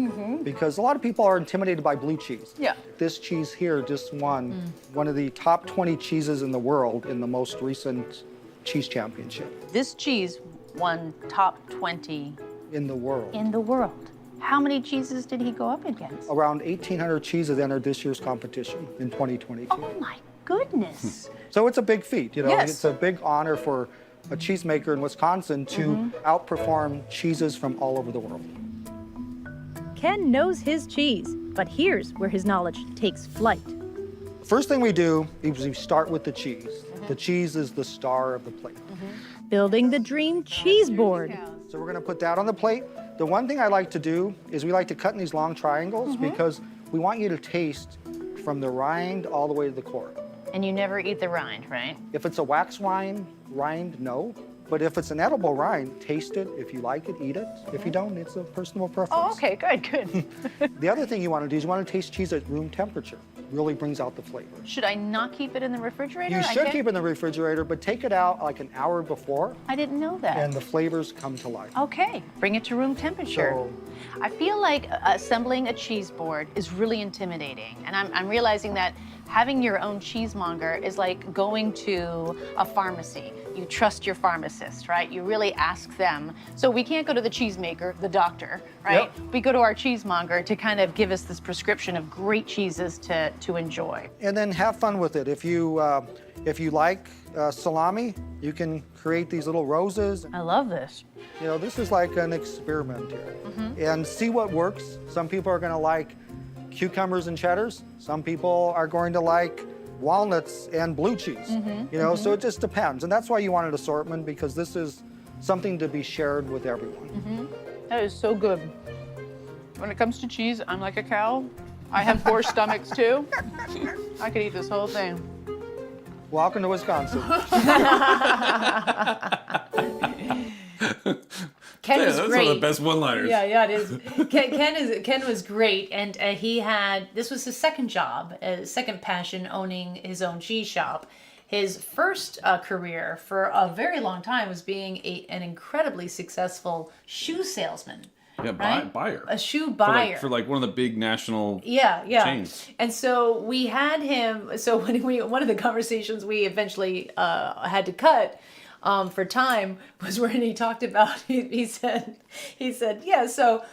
Speaker 9: because a lot of people are intimidated by blue cheese.
Speaker 1: Yeah.
Speaker 9: This cheese here just won one of the top 20 cheeses in the world in the most recent cheese championship.
Speaker 3: This cheese won top 20
Speaker 9: in the world.
Speaker 3: in the world. How many cheeses did he go up against?
Speaker 9: Around 1,800 cheeses entered this year's competition in 2022.
Speaker 3: Oh my goodness.
Speaker 9: So it's a big feat,
Speaker 3: Yes.
Speaker 9: It's a big honor for a cheesemaker in Wisconsin to outperform cheeses from all over the world.
Speaker 8: Ken knows his cheese, but here's where his knowledge takes flight.
Speaker 9: First thing we do is we start with the cheese. The cheese is the star of the plate.
Speaker 8: Building the dream cheese board.
Speaker 9: So we're gonna put that on the plate. The one thing I like to do is we like to cut in these long triangles because we want you to taste from the rind all the way to the core.
Speaker 3: And you never eat the rind, right?
Speaker 9: If it's a wax rind, no. But if it's an edible rind, taste it. If you like it, eat it. If you don't, it's a personal preference.
Speaker 3: Oh, okay, good.
Speaker 9: The other thing you want to do is you want to taste cheese at room temperature. Really brings out the flavor.
Speaker 3: Should I not keep it in the refrigerator?
Speaker 9: You should keep it in the refrigerator, but take it out like an hour before,
Speaker 3: I didn't know that.
Speaker 9: and the flavors come to life.
Speaker 3: Okay, bring it to room temperature.
Speaker 9: So-
Speaker 3: I feel like assembling a cheese board is really intimidating, and I'm realizing that having your own cheesemonger is like going to a pharmacy. You trust your pharmacist, right? You really ask them. So we can't go to the cheesemaker, the doctor, right?
Speaker 9: Yep.
Speaker 3: We go to our cheesemonger to kind of give us this prescription of great cheeses to enjoy.
Speaker 9: And then have fun with it. If you like salami, you can create these little roses.
Speaker 3: I love this.
Speaker 9: This is like an experiment here. And see what works. Some people are going to like cucumbers and cheddars. Some people are going to like walnuts and blue cheese. So it just depends. And that's why you want an assortment, because this is something to be shared with everyone.
Speaker 3: That is so good. When it comes to cheese, I'm like a cow. I have 4 stomachs too. I could eat this whole thing.
Speaker 9: Welcome to Wisconsin.
Speaker 1: Ken was
Speaker 2: That's
Speaker 1: great.
Speaker 2: one of the best one-liners.
Speaker 1: Yeah, it is. Ken was great, and this was his second job, second passion, owning his own cheese shop. His first career for a very long time was being an incredibly successful shoe salesman.
Speaker 2: Yeah,
Speaker 1: right?
Speaker 2: buyer.
Speaker 1: A shoe buyer.
Speaker 2: For like one of the big national
Speaker 1: yeah.
Speaker 2: chains.
Speaker 1: And so we had him. So one of the conversations we eventually had to cut for time was when he talked about. He said, yeah. So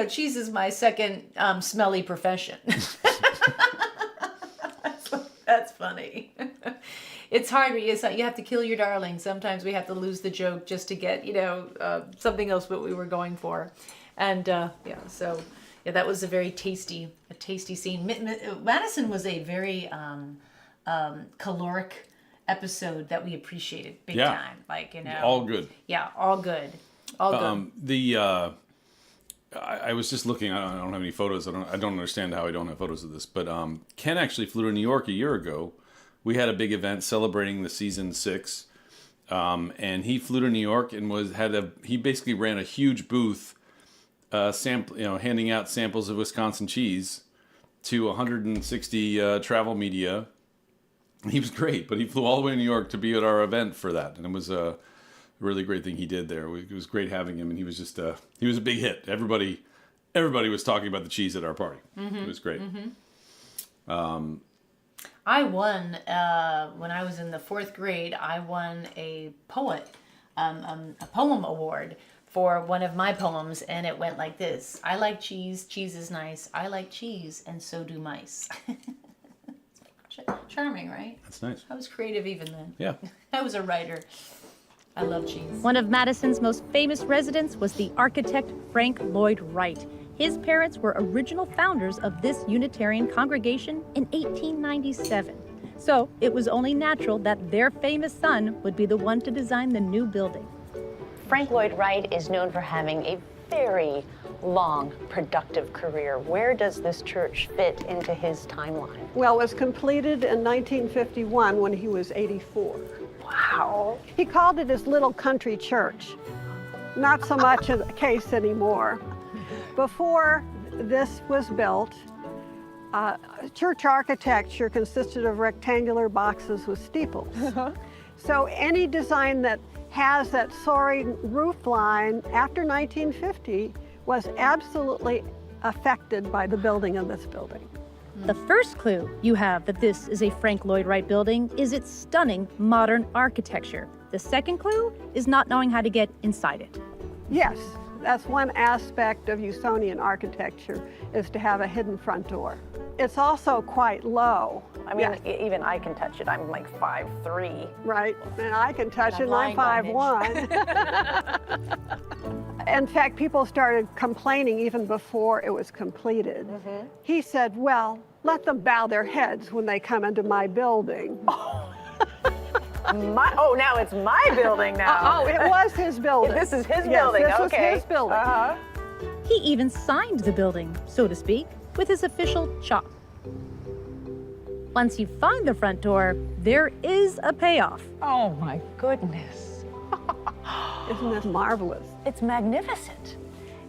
Speaker 1: cheese is my second smelly profession. That's funny. It's hard. You have to kill your darling. Sometimes we have to lose the joke just to get something else what we were going for. And so that was a very tasty scene. Madison was a very caloric episode that we appreciated big time.
Speaker 2: All good.
Speaker 1: Yeah, all good.
Speaker 2: I was just looking. I don't have any photos. I don't understand how I don't have photos of this. But Ken actually flew to New York a year ago. We had a big event celebrating the season 6, and he flew to New York and he basically ran a huge booth, handing out samples of Wisconsin cheese to 160 travel media. He was great, but he flew all the way to New York to be at our event for that, and it was a really great thing he did there. It was great having him, and he was just he was a big hit. Everybody was talking about the cheese at our party. Mm-hmm. It was great.
Speaker 1: Mm-hmm. I won when I was in the 4th grade. I won a poem award for one of my poems, and it went like this: I like cheese, cheese is nice. I like cheese, and so do mice. Charming, right?
Speaker 2: That's nice.
Speaker 1: I was creative even then.
Speaker 2: Yeah.
Speaker 1: I was a writer. I love cheese.
Speaker 8: One of Madison's most famous residents was the architect Frank Lloyd Wright. His parents were original founders of this Unitarian congregation in 1897. So it was only natural that their famous son would be the one to design the new building.
Speaker 3: Frank Lloyd Wright is known for having a very long, productive career. Where does this church fit into his timeline?
Speaker 10: Well, it was completed in 1951 when he was 84.
Speaker 3: Wow.
Speaker 10: He called it his little country church. Not so much the case anymore. Before this was built, church architecture consisted of rectangular boxes with steeples. So any design that has that soaring roof line after 1950 was absolutely affected by the building of this building.
Speaker 8: The first clue you have that this is a Frank Lloyd Wright building is its stunning modern architecture. The second clue is not knowing how to get inside it.
Speaker 10: Yes, that's one aspect of Usonian architecture, is to have a hidden front door. It's also quite low.
Speaker 3: I mean, even I can touch it. I'm like 5'3".
Speaker 10: Right, and I can touch it, and I'm 5'1". In fact, people started complaining even before it was completed. Mm-hmm. He said, well, let them bow their heads when they come into my building.
Speaker 3: Now it's my building now.
Speaker 10: It was his building.
Speaker 3: This is his
Speaker 10: yes,
Speaker 3: building,
Speaker 10: this
Speaker 3: okay.
Speaker 10: was his building.
Speaker 3: Uh-huh.
Speaker 8: He even signed the building, so to speak, with his official chalk. Once you find the front door, there is a payoff.
Speaker 3: Oh my goodness.
Speaker 10: Isn't this marvelous?
Speaker 3: It's magnificent.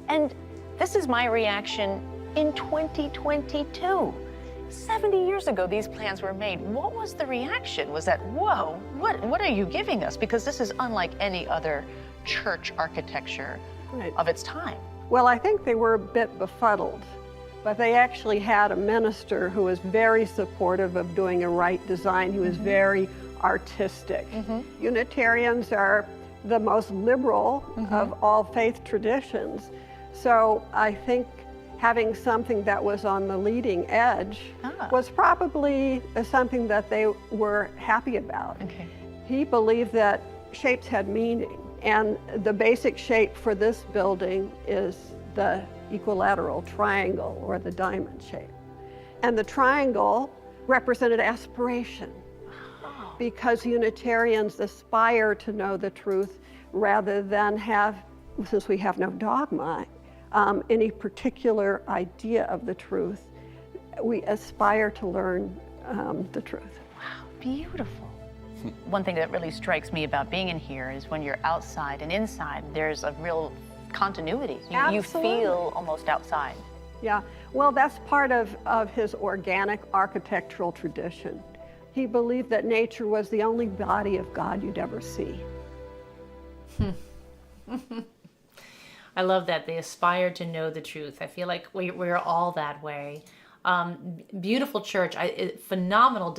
Speaker 3: And this is my reaction in 2022. 70 years ago, these plans were made. What was the reaction? Was that, whoa, what are you giving us? Because this is unlike any other church architecture of its time.
Speaker 10: Well, I think they were a bit befuddled, but they actually had a minister who was very supportive of doing a right design. He was very artistic. Unitarians are the most liberal of all faith traditions. So I think having something that was on the leading edge was probably something that they were happy about.
Speaker 3: Okay.
Speaker 10: He believed that shapes had meaning, and the basic shape for this building is the equilateral triangle or the diamond shape. And the triangle represented aspiration, because Unitarians aspire to know the truth rather than have, since we have no dogma, any particular idea of the truth. We aspire to learn the truth.
Speaker 3: Wow, beautiful. One thing that really strikes me about being in here is when you're outside and inside, there's a real continuity. You feel almost outside.
Speaker 10: Yeah, well, that's part of his organic architectural tradition. He believed that nature was the only body of God you'd ever see.
Speaker 1: I love that. They aspire to know the truth. I feel like we're all that way. Beautiful church, phenomenal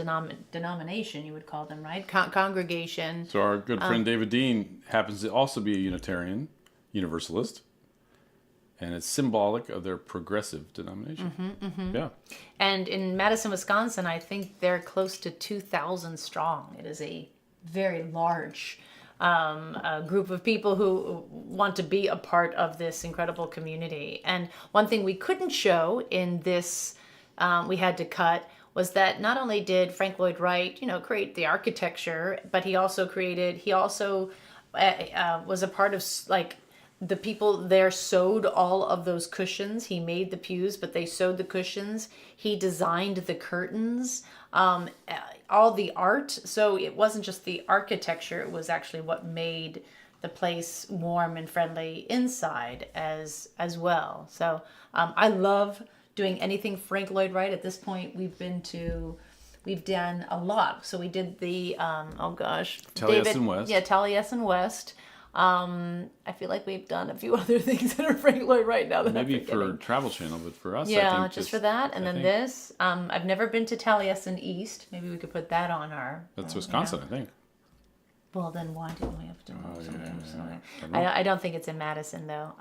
Speaker 1: denomination, you would call them, right? Congregation.
Speaker 2: So our good friend David Dean happens to also be a Unitarian Universalist, and it's symbolic of their progressive denomination. Yeah.
Speaker 1: And in Madison, Wisconsin, I think they're close to 2,000 strong. It is a very large group of people who want to be a part of this incredible community. And one thing we couldn't show in this, we had to cut, was that not only did Frank Lloyd Wright, create the architecture, but he also was a part of, like, the people there sewed all of those cushions. He made the pews, but they sewed the cushions. He designed the curtains, all the art. So it wasn't just the architecture, it was actually what made the place warm and friendly inside as well. So I love doing anything Frank Lloyd Wright. At this point, we've done a lot. So we did the,
Speaker 2: Taliesin West.
Speaker 1: Yeah, Taliesin West. I feel like we've done a few other things that are Frank Lloyd Wright now that
Speaker 2: maybe
Speaker 1: I'm forgetting.
Speaker 2: for Travel Channel, but for us,
Speaker 1: yeah,
Speaker 2: I think
Speaker 1: just for that, and then this. I've never been to Taliesin East. Maybe we could put that on our.
Speaker 2: That's Wisconsin, I think.
Speaker 1: Well, then why didn't we have to? I don't think it's in Madison though.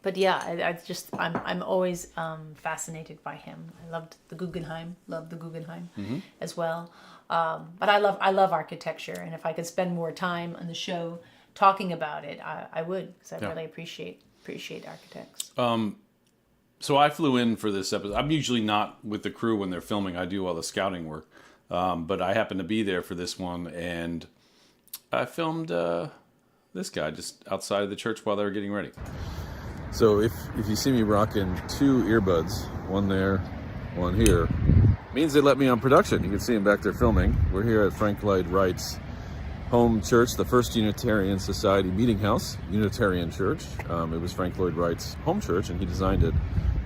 Speaker 1: But yeah, I'm always fascinated by him. I loved the Guggenheim as well. But I love architecture, and if I could spend more time on the show talking about it, I would, because I really appreciate architects.
Speaker 2: So I flew in for this episode. I'm usually not with the crew when they're filming. I do all the scouting work, but I happened to be there for this one, and I filmed this guy just outside of the church while they were getting ready. So if you see me rocking 2 earbuds, one there, one here, means they let me on production. You can see him back there filming. We're here at Frank Lloyd Wright's home church, the First Unitarian Society Meeting House, Unitarian Church. It was Frank Lloyd Wright's home church, and he designed it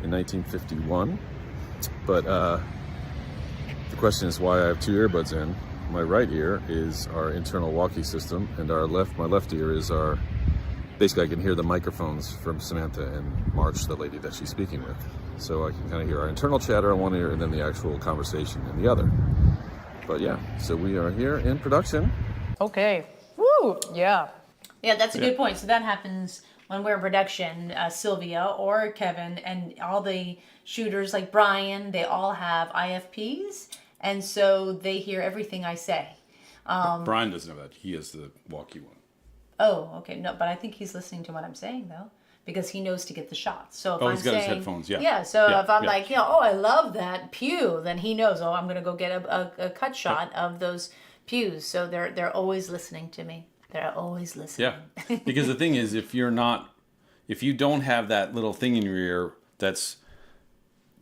Speaker 2: in 1951. But the question is why I have 2 earbuds in. My right ear is our internal walkie system, and my left ear is our, basically I can hear the microphones from Samantha and March, the lady that she's speaking with. So I can kind of hear our internal chatter on one ear and then the actual conversation in the other. But yeah, so we are here in production.
Speaker 1: Okay. Woo! Yeah. Yeah, that's a good point. So that happens when we're in production. Sylvia or Kevin and all the shooters like Brian, they all have IFPs. And so they hear everything I say.
Speaker 2: Brian doesn't have that. He has the walkie one.
Speaker 1: Oh, okay. No, but I think he's listening to what I'm saying, though, because he knows to get the shots. So if
Speaker 2: he's got his headphones, yeah.
Speaker 1: Yeah, so if I'm like, I love that pew, then he knows, I'm going to go get a cut shot of those pews. So they're always listening to me. They're always listening.
Speaker 2: Yeah, because the thing is, if you don't have that little thing in your ear that's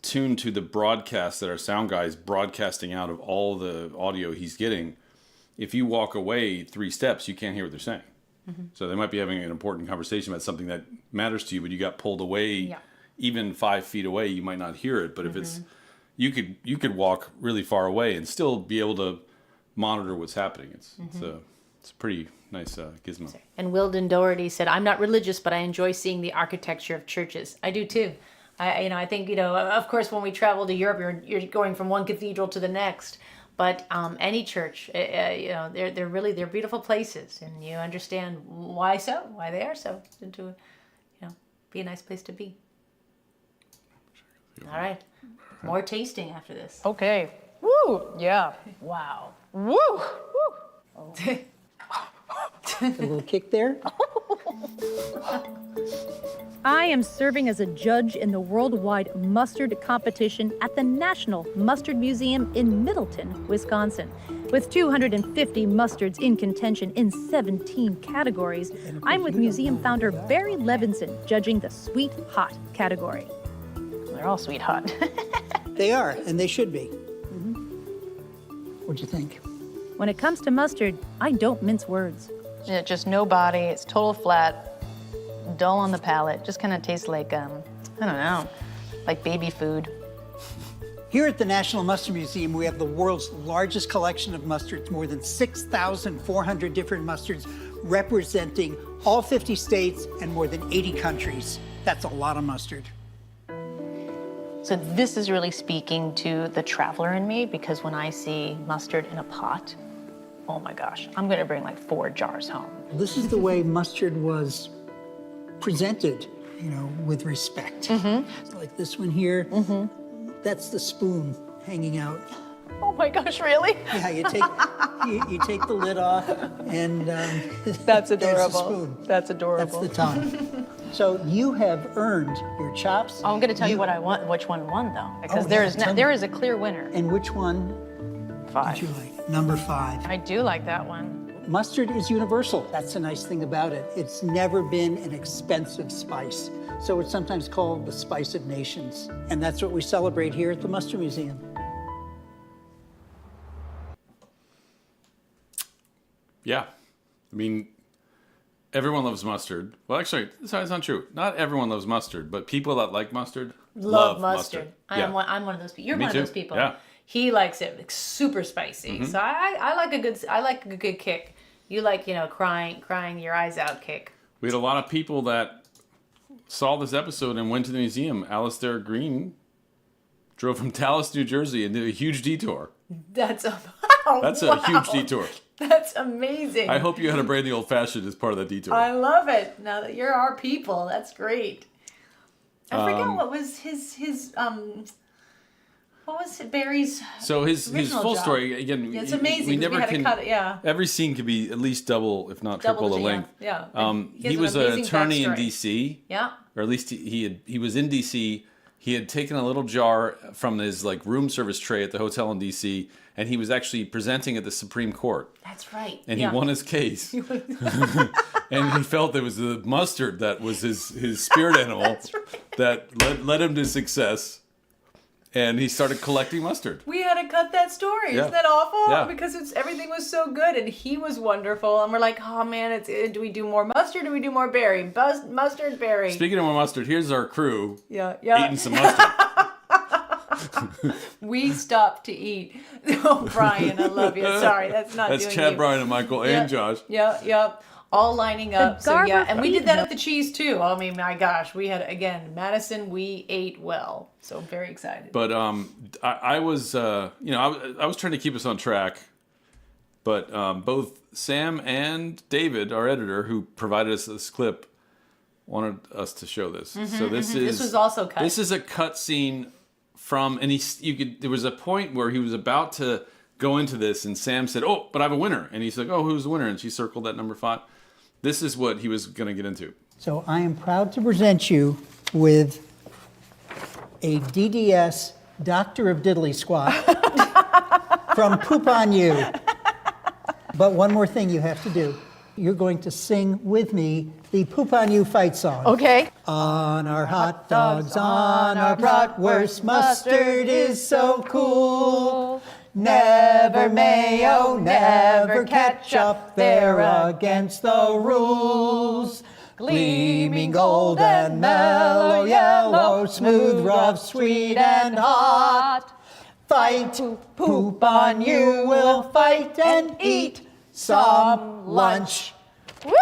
Speaker 2: tuned to the broadcast that our sound guy is broadcasting out of all the audio he's getting, if you walk away 3 steps, you can't hear what they're saying. Mm-hmm. So they might be having an important conversation about something that matters to you, but you got pulled away, even 5 feet away, you might not hear it. But if it's, you could walk really far away and still be able to monitor what's happening. It's a pretty nice gizmo.
Speaker 1: And Wilden Doherty said, "I'm not religious, but I enjoy seeing the architecture of churches." I do too. I think of course, when we travel to Europe, you're going from one cathedral to the next. But any church, they're beautiful places, and you understand why they are so, and to, be a nice place to be. All right, more tasting after this.
Speaker 8: Okay. Woo! Yeah. Wow. Woo! Woo! Oh.
Speaker 11: A little kick there.
Speaker 8: I am serving as a judge in the worldwide mustard competition at the National Mustard Museum in Middleton, Wisconsin. With 250 mustards in contention in 17 categories, I'm with museum founder Barry Levinson, judging the sweet hot category.
Speaker 1: They're all sweet hot.
Speaker 11: They are, and they should be. What'd you think?
Speaker 8: When it comes to mustard, I don't mince words.
Speaker 1: Yeah, just no body. It's total flat, dull on the palate. Just kind of tastes like, I don't know, like baby food.
Speaker 11: Here at the National Mustard Museum, we have the world's largest collection of mustards, more than 6,400 different mustards representing all 50 states and more than 80 countries. That's a lot of mustard.
Speaker 3: So this is really speaking to the traveler in me, because when I see mustard in a pot, oh my gosh, I'm gonna bring like 4 jars home.
Speaker 11: This is the way mustard was presented, you know, with respect. So like this one here, that's the spoon hanging out.
Speaker 3: Oh my gosh, really?
Speaker 11: Yeah, you take the lid off, and
Speaker 3: That's
Speaker 11: there's the
Speaker 3: adorable.
Speaker 11: spoon.
Speaker 3: That's adorable.
Speaker 11: That's the tongue. So you have earned your chops.
Speaker 3: Oh, I'm gonna tell you what I want, which one won though, because
Speaker 11: Oh,
Speaker 3: there
Speaker 11: yeah,
Speaker 3: is
Speaker 11: tell me.
Speaker 3: there is a clear winner.
Speaker 11: And which one
Speaker 3: 5.
Speaker 11: did you like? Number 5.
Speaker 3: I do like that one.
Speaker 11: Mustard is universal. That's the nice thing about it. It's never been an expensive spice. So it's sometimes called the spice of nations. And that's what we celebrate here at the Mustard Museum.
Speaker 2: Yeah. I mean, everyone loves mustard. Well, actually, that's not true. Not everyone loves mustard, but people that like mustard
Speaker 1: Love mustard.
Speaker 2: Yeah.
Speaker 1: I'm one of those people. You're
Speaker 2: Me
Speaker 1: one
Speaker 2: too.
Speaker 1: of those people.
Speaker 2: Yeah.
Speaker 1: He likes it like super spicy. So I like a good kick. You like, you know, crying your eyes out kick.
Speaker 2: We had a lot of people that saw this episode and went to the museum. Alistair Green drove from Dallas, New Jersey, and did a huge detour.
Speaker 1: That's a
Speaker 2: Huge detour.
Speaker 1: That's amazing.
Speaker 2: I hope you had a Brandy Old-Fashioned as part of that detour.
Speaker 1: I love it. Now that you're our people, that's great. I forget what was his what was Barry's
Speaker 2: So his
Speaker 1: original
Speaker 2: full
Speaker 1: job?
Speaker 2: story, again,
Speaker 1: Yeah, it's amazing.
Speaker 2: we
Speaker 1: 'cause
Speaker 2: never
Speaker 1: had
Speaker 2: can,
Speaker 1: to cut it, yeah.
Speaker 2: every scene could be at least double, if not triple the
Speaker 1: Yeah,
Speaker 2: length.
Speaker 1: Yeah. And
Speaker 2: He
Speaker 1: has
Speaker 2: was
Speaker 1: an
Speaker 2: an
Speaker 1: amazing
Speaker 2: attorney in
Speaker 1: backstory.
Speaker 2: D.C.,
Speaker 1: Yeah.
Speaker 2: or at least he was in D.C. He had taken a little jar from his like room service tray at the hotel in D.C., and he was actually presenting at the Supreme Court.
Speaker 1: That's right.
Speaker 2: And
Speaker 1: yeah.
Speaker 2: he won his case. And he felt it was the mustard that was his spirit animal that led him to success. And he started collecting mustard.
Speaker 1: We had to cut that story.
Speaker 2: Yeah.
Speaker 1: Isn't that awful?
Speaker 2: Yeah.
Speaker 1: Because everything was so good and he was wonderful. And we're like, oh man, do we do more mustard? Do we do more berry? Mustard, berry.
Speaker 2: Speaking of more mustard, here's our crew
Speaker 1: Yeah.
Speaker 2: eating some mustard.
Speaker 1: We stopped to eat. Oh, Brian, I love you. Sorry, that's not
Speaker 2: That's
Speaker 1: doing
Speaker 2: Chad,
Speaker 1: you.
Speaker 2: Brian, and Michael, and Josh.
Speaker 1: Yeah. All lining up. So
Speaker 3: Garber
Speaker 1: yeah, and we did that
Speaker 3: feed
Speaker 1: at the cheese too. I mean, my gosh, we had again Madison. We ate well, so I'm very excited.
Speaker 2: But I was, I was trying to keep us on track. But both Sam and David, our editor, who provided us this clip, wanted us to show this. So this
Speaker 1: was also cut.
Speaker 2: This is a cut scene from, and there was a point where he was about to go into this, and Sam said, "Oh, but I have a winner," and he's like, "Oh, who's the winner?" And she circled that number 5. This is what he was going to get into.
Speaker 11: So I am proud to present you with a DDS Doctor of Diddly Squat from Poop on You. But one more thing you have to do. You're going to sing with me the Poop on You fight song.
Speaker 3: Okay.
Speaker 11: On our hot dogs, on our bratwurst, mustard is so cool. Never mayo, never ketchup, they're against the rules. Gleaming golden, mellow yellow, smooth, rough, sweet, and hot. Fight, poop on you, we'll fight and eat some lunch.
Speaker 8: Woo!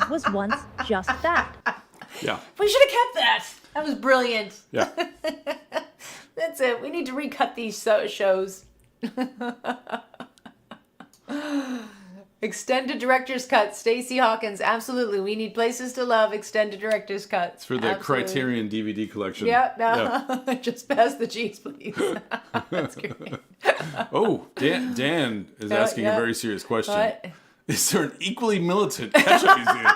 Speaker 8: Was once just that.
Speaker 2: Yeah.
Speaker 1: We should have kept that. That was brilliant.
Speaker 2: Yeah.
Speaker 1: That's it. We need to recut these shows. Extended director's cut. Stacey Hawkins. Absolutely. We need places to love. Extended director's cuts.
Speaker 2: It's for the
Speaker 1: Absolutely.
Speaker 2: Criterion DVD collection.
Speaker 1: Yeah, no. Just pass the cheese, please. That's great.
Speaker 2: Oh, Dan is asking
Speaker 1: yeah.
Speaker 2: a very serious question.
Speaker 1: What?
Speaker 2: Is there an equally militant ketchup museum?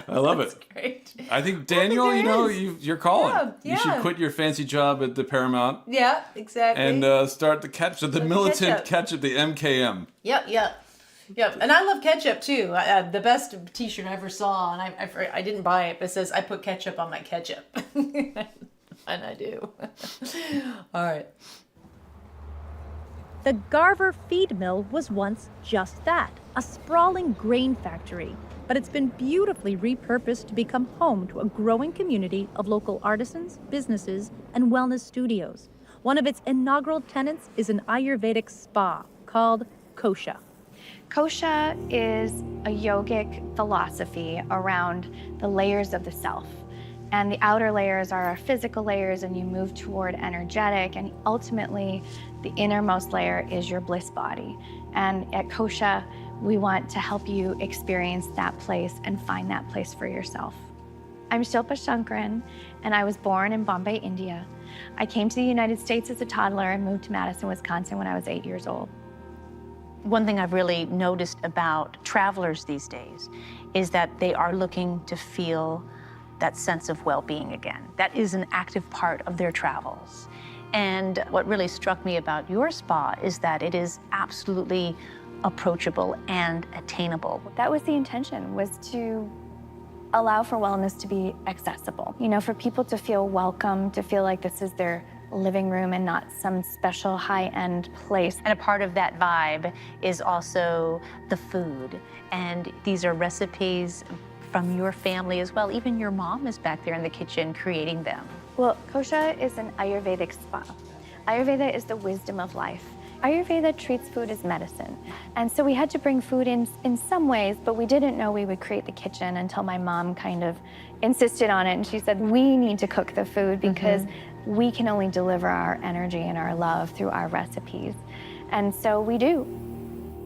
Speaker 2: I love it.
Speaker 1: Great.
Speaker 2: I think, Daniel,
Speaker 1: there
Speaker 2: you're calling.
Speaker 1: Yeah,
Speaker 2: You should
Speaker 1: yeah.
Speaker 2: quit your fancy job at the Paramount
Speaker 1: Yeah, exactly.
Speaker 2: and start the ketchup, the militant
Speaker 1: ketchup.
Speaker 2: the MKM.
Speaker 1: Yep. And I love ketchup too. The best T-shirt I ever saw, and I didn't buy it, but it says I put ketchup on my ketchup, and I do. All right.
Speaker 8: The Garver feed mill was once just that, a sprawling grain factory. But it's been beautifully repurposed to become home to a growing community of local artisans, businesses, and wellness studios. One of its inaugural tenants is an Ayurvedic spa called Kosha.
Speaker 12: Kosha is a yogic philosophy around the layers of the self. And the outer layers are our physical layers, and you move toward energetic, and ultimately the innermost layer is your bliss body. And at Kosha, we want to help you experience that place and find that place for yourself. I'm Shilpa Shankaran, and I was born in Bombay, India. I came to the United States as a toddler and moved to Madison, Wisconsin when I was 8 years old.
Speaker 3: One thing I've really noticed about travelers these days is that they are looking to feel that sense of well-being again. That is an active part of their travels. And what really struck me about your spa is that it is absolutely approachable and attainable.
Speaker 12: That was the intention, was to allow for wellness to be accessible. You know, for people to feel welcome, to feel like this is their living room and not some special high-end place.
Speaker 3: And a part of that vibe is also the food. And these are recipes from your family as well. Even your mom is back there in the kitchen creating them.
Speaker 12: Well, Kosha is an Ayurvedic spa. Ayurveda is the wisdom of life. Ayurveda treats food as medicine. And so we had to bring food in some ways, but we didn't know we would create the kitchen until my mom kind of insisted on it. And she said, we need to cook the food because we can only deliver our energy and our love through our recipes. And so we do.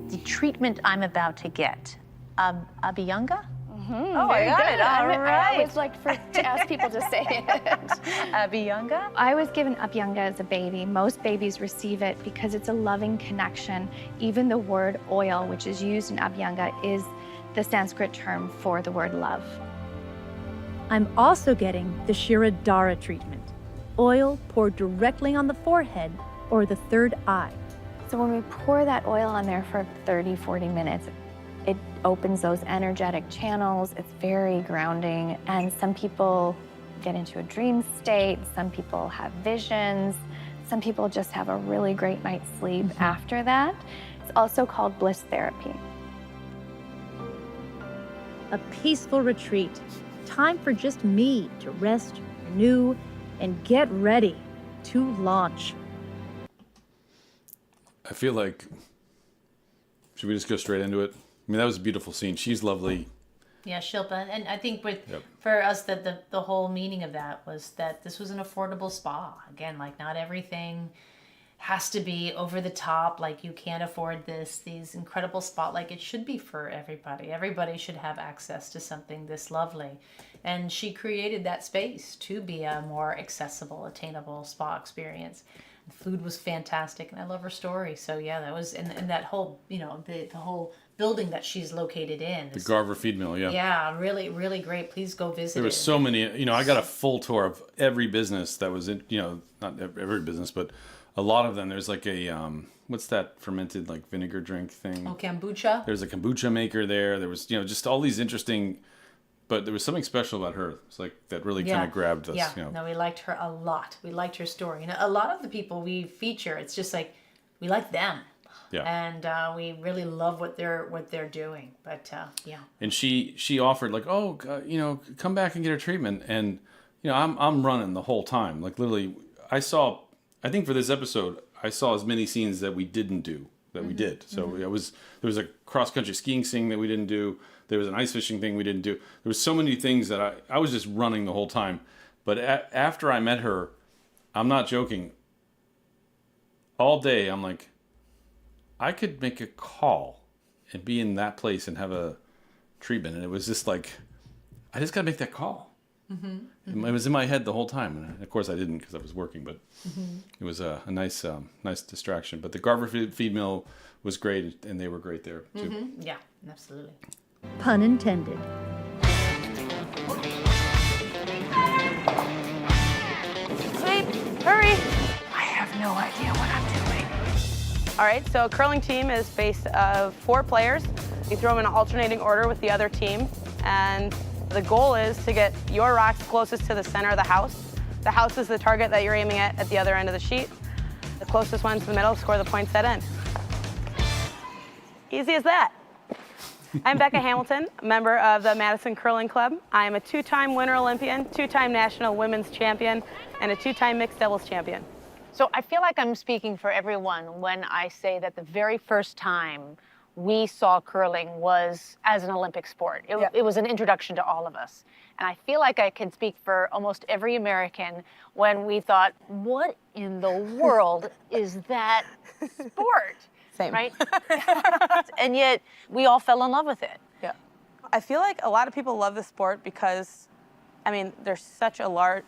Speaker 3: The treatment I'm about to get, Abhyanga?
Speaker 12: Oh,
Speaker 3: very good. All
Speaker 12: I
Speaker 3: right.
Speaker 12: always like to ask people to say it.
Speaker 3: Abhyanga?
Speaker 12: I was given Abhyanga as a baby. Most babies receive it because it's a loving connection. Even the word oil, which is used in Abhyanga, is the Sanskrit term for the word love.
Speaker 8: I'm also getting the Shirodhara treatment. Oil poured directly on the forehead or the third eye.
Speaker 12: So when we pour that oil on there for 30, 40 minutes, it opens those energetic channels. It's very grounding. And some people get into a dream state. Some people have visions. Some people just have a really great night's sleep after that. It's also called bliss therapy.
Speaker 8: A peaceful retreat. Time for just me to rest, renew, and get ready to launch.
Speaker 2: I feel like, should we just go straight into it? I mean, that was a beautiful scene. She's lovely.
Speaker 1: Yeah, Shilpa. And I think for us, that the whole meaning of that was that this was an affordable spa. Again, like not everything has to be over the top. Like you can't afford these incredible spa. Like it should be for everybody. Everybody should have access to something this lovely. And she created that space to be a more accessible, attainable spa experience. The food was fantastic, and I love her story. So yeah, that was and that whole, the whole building that she's located in.
Speaker 2: The Garver feed mill, yeah.
Speaker 1: Yeah, really, really great. Please go visit.
Speaker 2: There was so many, I got a full tour of every business that was in, not every business, but a lot of them. There's like a, what's that fermented like vinegar drink thing?
Speaker 1: Oh, kombucha.
Speaker 2: There's a kombucha maker there. There was, just all these interesting, but there was something special about her. It's like that really kind of grabbed us.
Speaker 1: Yeah, no, we liked her a lot. We liked her story. And a lot of the people we feature, it's just like, we like them.
Speaker 2: Yeah.
Speaker 1: And we really love what they're doing. But yeah.
Speaker 2: And she offered like, come back and get a treatment. And I'm running the whole time. Like literally, I think for this episode, I saw as many scenes that we didn't do that we did. So there was a cross country skiing scene that we didn't do. There was an ice fishing thing we didn't do. There was so many things that I was just running the whole time. But after I met her, I'm not joking. All day I'm like, I could make a call and be in that place and have a treatment. And it was just like, I just got to make that call. It was in my head the whole time. And of course I didn't because I was working, but it was a nice distraction. But the Garver feed mill was great, and they were great there too.
Speaker 1: Yeah, absolutely.
Speaker 8: Pun intended.
Speaker 13: Wait, hurry. I have no idea what I'm doing. All right, so a curling team is based of 4 players. You throw them in an alternating order with the other team, and the goal is to get your rocks closest to the center of the house. The house is the target that you're aiming at the other end of the sheet. The closest one to the middle score the points that end. Easy as that. I'm Becca Hamilton, a member of the Madison Curling Club. I am a 2-time Winter Olympian, 2-time National Women's Champion, and a 2-time Mixed Doubles Champion.
Speaker 3: So I feel like I'm speaking for everyone when I say that the very first time we saw curling was as an Olympic sport. It was an introduction to all of us. And I feel like I can speak for almost every American when we thought, what in the world is that sport?
Speaker 13: Same.
Speaker 3: Right? And yet we all fell in love with it.
Speaker 13: Yeah. I feel like a lot of people love the sport because, I mean, there's such a large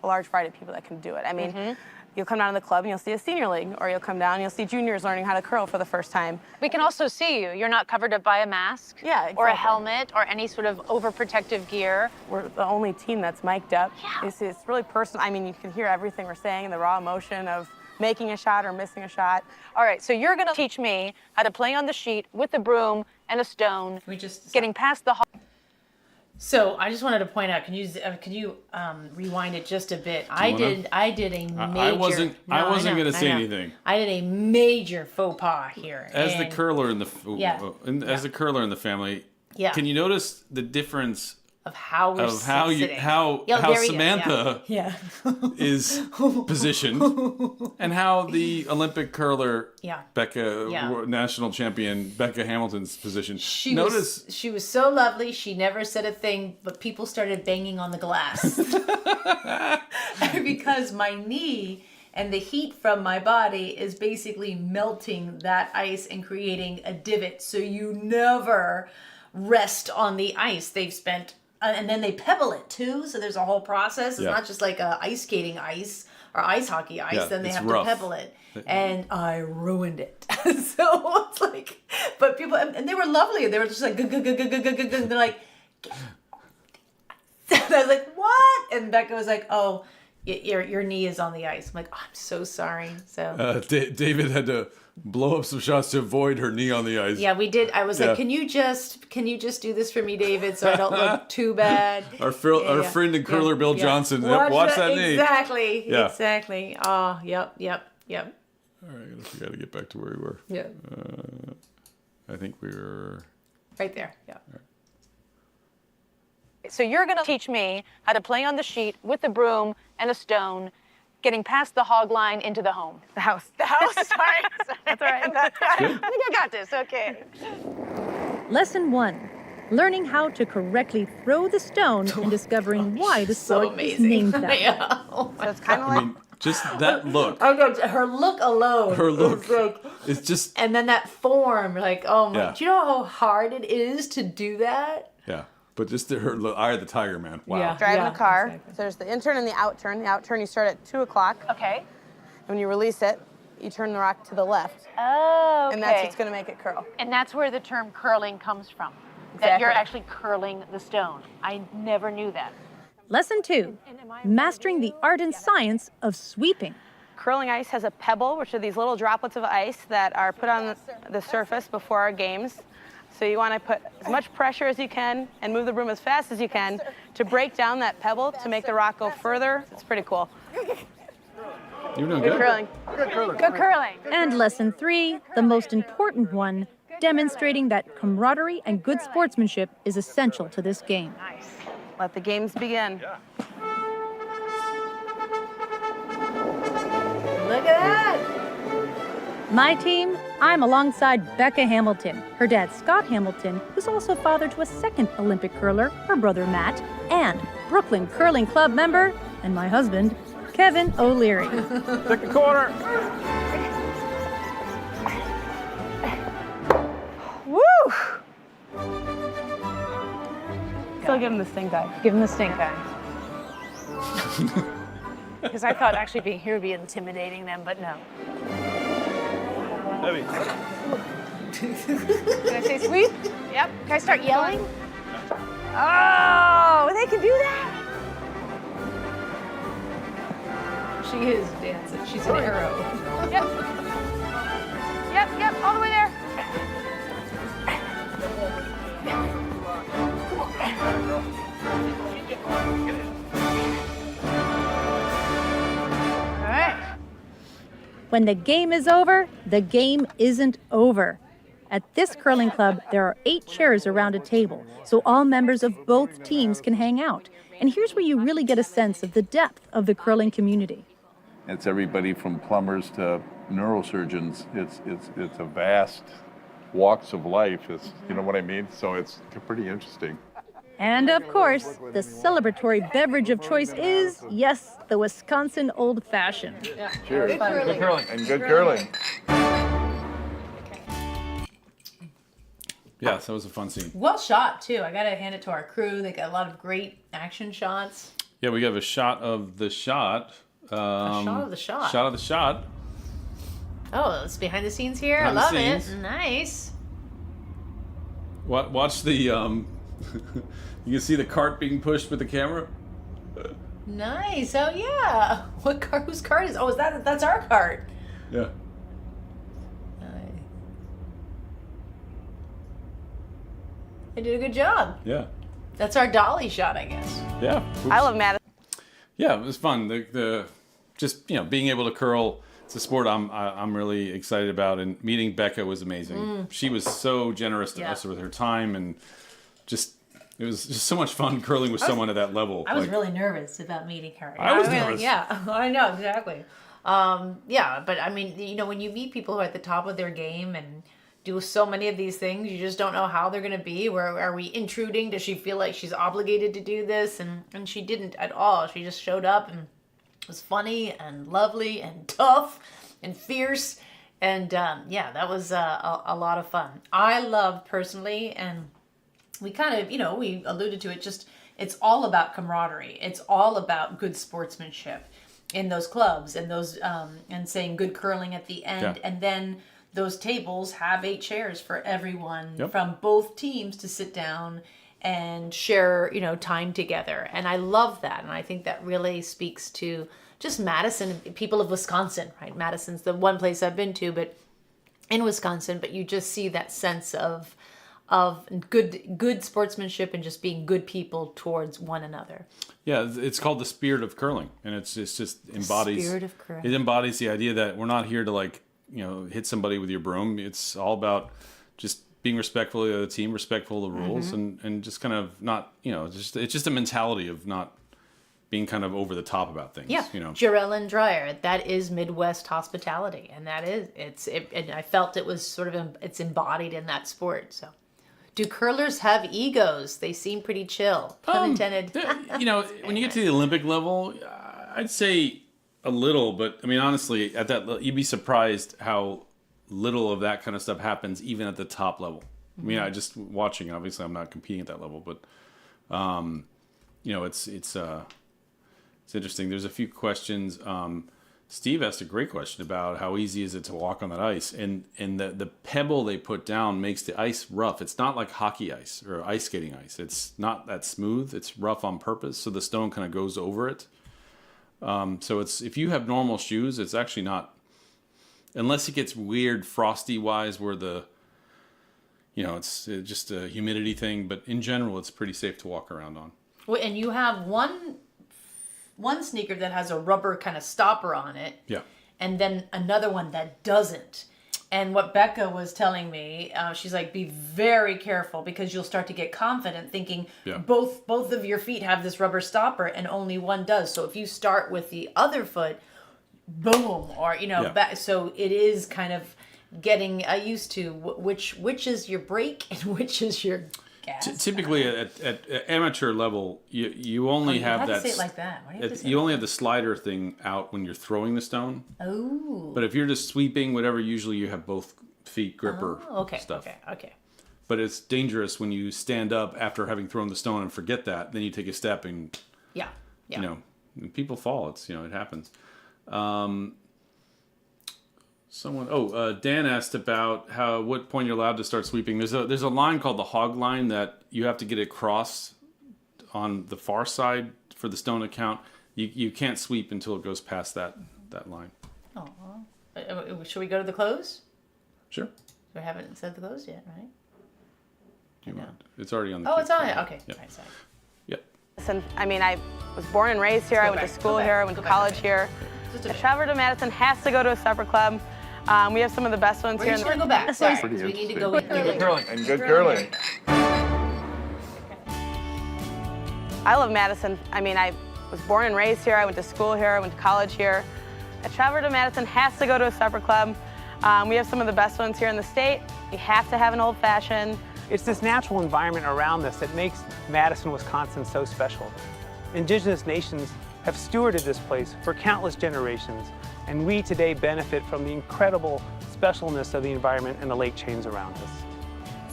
Speaker 13: variety of people that can do it. I mean, you'll come down to the club and you'll see a senior league, or you'll come down and you'll see juniors learning how to curl for the first time.
Speaker 3: We can also see you. You're not covered up by a mask, or a helmet, or any sort of overprotective gear.
Speaker 13: We're the only team that's mic'd up.
Speaker 3: Yeah.
Speaker 13: It's really personal. I mean, you can hear everything we're saying, the raw emotion of making a shot or missing a shot.
Speaker 3: All right, so you're gonna teach me how to play on the sheet with a broom and a stone, getting past the
Speaker 1: So I just wanted to point out, can you rewind it just a bit? I did a major.
Speaker 2: I wasn't going to say anything.
Speaker 1: I did a major faux pas here.
Speaker 2: As the curler in the as the curler in the family, can you notice the difference
Speaker 1: of how we're sitting?
Speaker 2: How Samantha is positioned, and how the Olympic curler Becca national champion Becca Hamilton's position.
Speaker 1: She was so lovely. She never said a thing, but people started banging on the glass because my knee and the heat from my body is basically melting that ice and creating a divot. So you never rest on the ice. They've spent. And then they pebble it too, so there's a whole process. It's not just like ice skating ice or ice hockey ice.
Speaker 2: Yeah,
Speaker 1: then they have
Speaker 2: rough.
Speaker 1: to pebble it, and I ruined it. So it's like, but people, and they were lovely. They were just like, they're like, and I was like, what? And Becca was like, oh, your knee is on the ice. I'm like, oh, I'm so sorry. So
Speaker 2: David had to blow up some shots to avoid her knee on the ice.
Speaker 1: Yeah, we did. I was like, can you just do this for me, David, so I don't look too bad?
Speaker 2: Our friend and curler Bill Johnson, watch that knee.
Speaker 1: Exactly. Oh, yep.
Speaker 2: All right, I guess we got to get back to where we were.
Speaker 1: Yeah.
Speaker 2: I think we were
Speaker 1: right there. Yeah.
Speaker 3: So you're gonna teach me how to play on the sheet with a broom and a stone, getting past the hog line into the home.
Speaker 13: The house.
Speaker 3: Sorry.
Speaker 13: That's all right.
Speaker 3: I think I got this. Okay.
Speaker 8: Lesson 1. Learning how to correctly throw the stone and discovering why the sport is named that way.
Speaker 13: So it's kind of like...
Speaker 2: just that look.
Speaker 1: Her look alone.
Speaker 2: Her look. It's just...
Speaker 1: And then that form, like, oh my... Do you know how hard it is to do that?
Speaker 2: Yeah. But just her eye of the tiger, man. Wow.
Speaker 1: Yeah.
Speaker 13: Driving the car. Exactly. So there's the in-turn and the out-turn. The out-turn you start at 2 o'clock.
Speaker 3: Okay.
Speaker 13: When you release it, you turn the rock to the left.
Speaker 3: Oh, okay.
Speaker 13: And that's what's going to make it curl.
Speaker 3: And that's where the term curling comes from.
Speaker 13: Exactly.
Speaker 3: That you're actually curling the stone. I never knew that.
Speaker 8: Lesson 2. Mastering the art and science of sweeping.
Speaker 13: Curling ice has a pebble, which are these little droplets of ice that are put on the surface before our games. So you want to put as much pressure as you can and move the broom as fast as you can to break down that pebble to make the rock go further. It's pretty cool.
Speaker 2: You're doing
Speaker 13: good curling.
Speaker 3: Good curling.
Speaker 8: And lesson 3, the most important one, demonstrating that camaraderie and good sportsmanship is essential to this game.
Speaker 3: Nice.
Speaker 13: Let the games begin.
Speaker 1: Look at that.
Speaker 8: My team, I'm alongside Becca Hamilton, her dad Scott Hamilton, who's also father to a second Olympic curler, her brother Matt, and Brooklyn Curling Club member, and my husband, Kevin O'Leary.
Speaker 5: Second quarter.
Speaker 13: Woo! Still give him the stink eye.
Speaker 3: Give him the stink eye. Because I thought actually being here would be intimidating them, but no.
Speaker 5: Heavy.
Speaker 3: Can I say sweep? Yep. Can I start yelling? Oh, they can do that?
Speaker 1: She is dancing. She's an arrow.
Speaker 3: Yep, all the way there.
Speaker 8: When the game is over, the game isn't over. At this curling club, there are 8 chairs around a table, so all members of both teams can hang out. And here's where you really get a sense of the depth of the curling community.
Speaker 14: It's everybody from plumbers to neurosurgeons. It's a vast walks of life. You know what I mean? So it's pretty interesting.
Speaker 8: And of course, the celebratory beverage of choice is, yes, the Wisconsin Old-Fashioned.
Speaker 1: Yeah.
Speaker 14: Cheers.
Speaker 1: Good curling.
Speaker 14: Good curling. And good curling.
Speaker 2: Yeah, so that was a fun scene.
Speaker 1: Well shot, too. I got to hand it to our crew. They got a lot of great action shots.
Speaker 2: Yeah, we have a shot of the shot.
Speaker 1: A shot of the shot.
Speaker 2: Shot of the shot.
Speaker 1: Oh, it's behind the scenes here.
Speaker 2: Behind
Speaker 1: I love
Speaker 2: the
Speaker 1: it.
Speaker 2: scenes.
Speaker 1: Nice.
Speaker 2: Watch the, you can see the cart being pushed with the camera.
Speaker 1: Nice. Oh, yeah. What car? Whose cart is? Oh, that's our cart.
Speaker 2: Yeah.
Speaker 1: They did a good job.
Speaker 2: Yeah.
Speaker 1: That's our dolly shot, I guess.
Speaker 2: Yeah.
Speaker 13: I love Madison.
Speaker 2: Yeah, it was fun. The just being able to curl. It's a sport I'm really excited about, and meeting Becca was amazing. She was so generous to us with her time, and it was just so much fun curling with someone at that level.
Speaker 1: I was really nervous about meeting her.
Speaker 2: I was nervous.
Speaker 1: Yeah, I know exactly. Yeah, but I mean, when you meet people who are at the top of their game and do so many of these things, you just don't know how they're going to be. Where are we intruding? Does she feel like she's obligated to do this? And she didn't at all. She just showed up and was funny and lovely and tough and fierce. And that was a lot of fun. I love personally, and we kind of, we alluded to it, it's all about camaraderie. It's all about good sportsmanship in those clubs and those, and saying good curling at the end.
Speaker 2: Yeah.
Speaker 1: And then those tables have 8 chairs for everyone
Speaker 2: Yep.
Speaker 1: from both teams to sit down and share, time together. And I love that. And I think that really speaks to just Madison, people of Wisconsin, right? Madison's the one place I've been to, but in Wisconsin, but you just see that sense of good sportsmanship and just being good people towards one another.
Speaker 2: Yeah, it's called the spirit of curling, and it's just embodies.
Speaker 1: Spirit of curling.
Speaker 2: It embodies the idea that we're not here to hit somebody with your broom. It's all about just being respectful of the other team, respectful of the rules, and just kind of not, it's just a mentality of not being kind of over the top about things.
Speaker 1: Yeah, Jarell and Dreyer, that is Midwest hospitality, and that is and I felt it was sort of it's embodied in that sport. So, do curlers have egos? They seem pretty chill. Pun intended.
Speaker 2: When you get to the Olympic level, I'd say a little, but I mean honestly, at that you'd be surprised how little of that kind of stuff happens even at the top level. I mean, I just watching. Obviously, I'm not competing at that level, but it's interesting. There's a few questions. Steve asked a great question about how easy is it to walk on that ice, and the pebble they put down makes the ice rough. It's not like hockey ice or ice skating ice. It's not that smooth. It's rough on purpose, so the stone kind of goes over it. So if you have normal shoes, it's actually not, unless it gets weird frosty wise where it's just a humidity thing. But in general, it's pretty safe to walk around on.
Speaker 1: Well, and you have one sneaker that has a rubber kind of stopper on it.
Speaker 2: Yeah.
Speaker 1: And then another one that doesn't. And what Becca was telling me, she's like, be very careful because you'll start to get confident thinking both of your feet have this rubber stopper and only one does. So if you start with the other foot, boom, or, so it is kind of getting used to which is your brake and which is your gas.
Speaker 2: Typically at amateur level, you only have that.
Speaker 1: Say it like that. Why do you have to say
Speaker 2: you only have the slider thing out when you're throwing the stone.
Speaker 1: Oh.
Speaker 2: But if you're just sweeping, whatever, usually you have both feet gripper stuff.
Speaker 1: Okay.
Speaker 2: But it's dangerous when you stand up after having thrown the stone and forget that. Then you take a step and people fall. It happens. Dan asked about what point you're allowed to start sweeping. There's a line called the hog line that you have to get across on the far side for the stone to count. You can't sweep until it goes past that line.
Speaker 1: Oh, should we go to the close?
Speaker 2: Sure.
Speaker 1: We haven't said the close yet, right?
Speaker 2: It's already on the.
Speaker 1: Oh, it's on it. Okay.
Speaker 2: Yep.
Speaker 1: Right, sorry.
Speaker 2: Yep.
Speaker 13: I mean, I was born and raised here. I went to school here. I went to college here. A traveler to Madison has to go to a supper club. We have some of the best ones
Speaker 1: We're
Speaker 13: here.
Speaker 1: just gonna go back. Sorry,
Speaker 14: Pretty
Speaker 1: we need to
Speaker 14: interesting.
Speaker 1: go in.
Speaker 14: Curling. And good curling.
Speaker 13: I love Madison. I mean, I was born and raised here. I went to school here. I went to college here. A traveler to Madison has to go to a supper club. We have some of the best ones here in the state. You have to have an old-fashioned.
Speaker 5: It's this natural environment around us that makes Madison, Wisconsin so special. Indigenous nations have stewarded this place for countless generations, and we today benefit from the incredible specialness of the environment and the lake chains around us.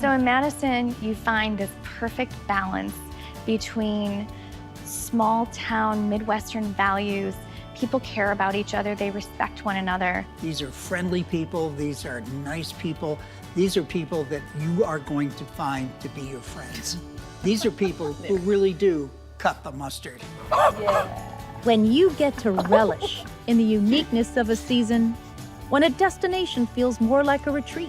Speaker 12: So in Madison, you find this perfect balance between small town Midwestern values. People care about each other, they respect one another.
Speaker 11: These are friendly people, these are nice people, these are people that you are going to find to be your friends. These are people who really do cut the mustard.
Speaker 8: When you get to relish in the uniqueness of a season, when a destination feels more like a retreat,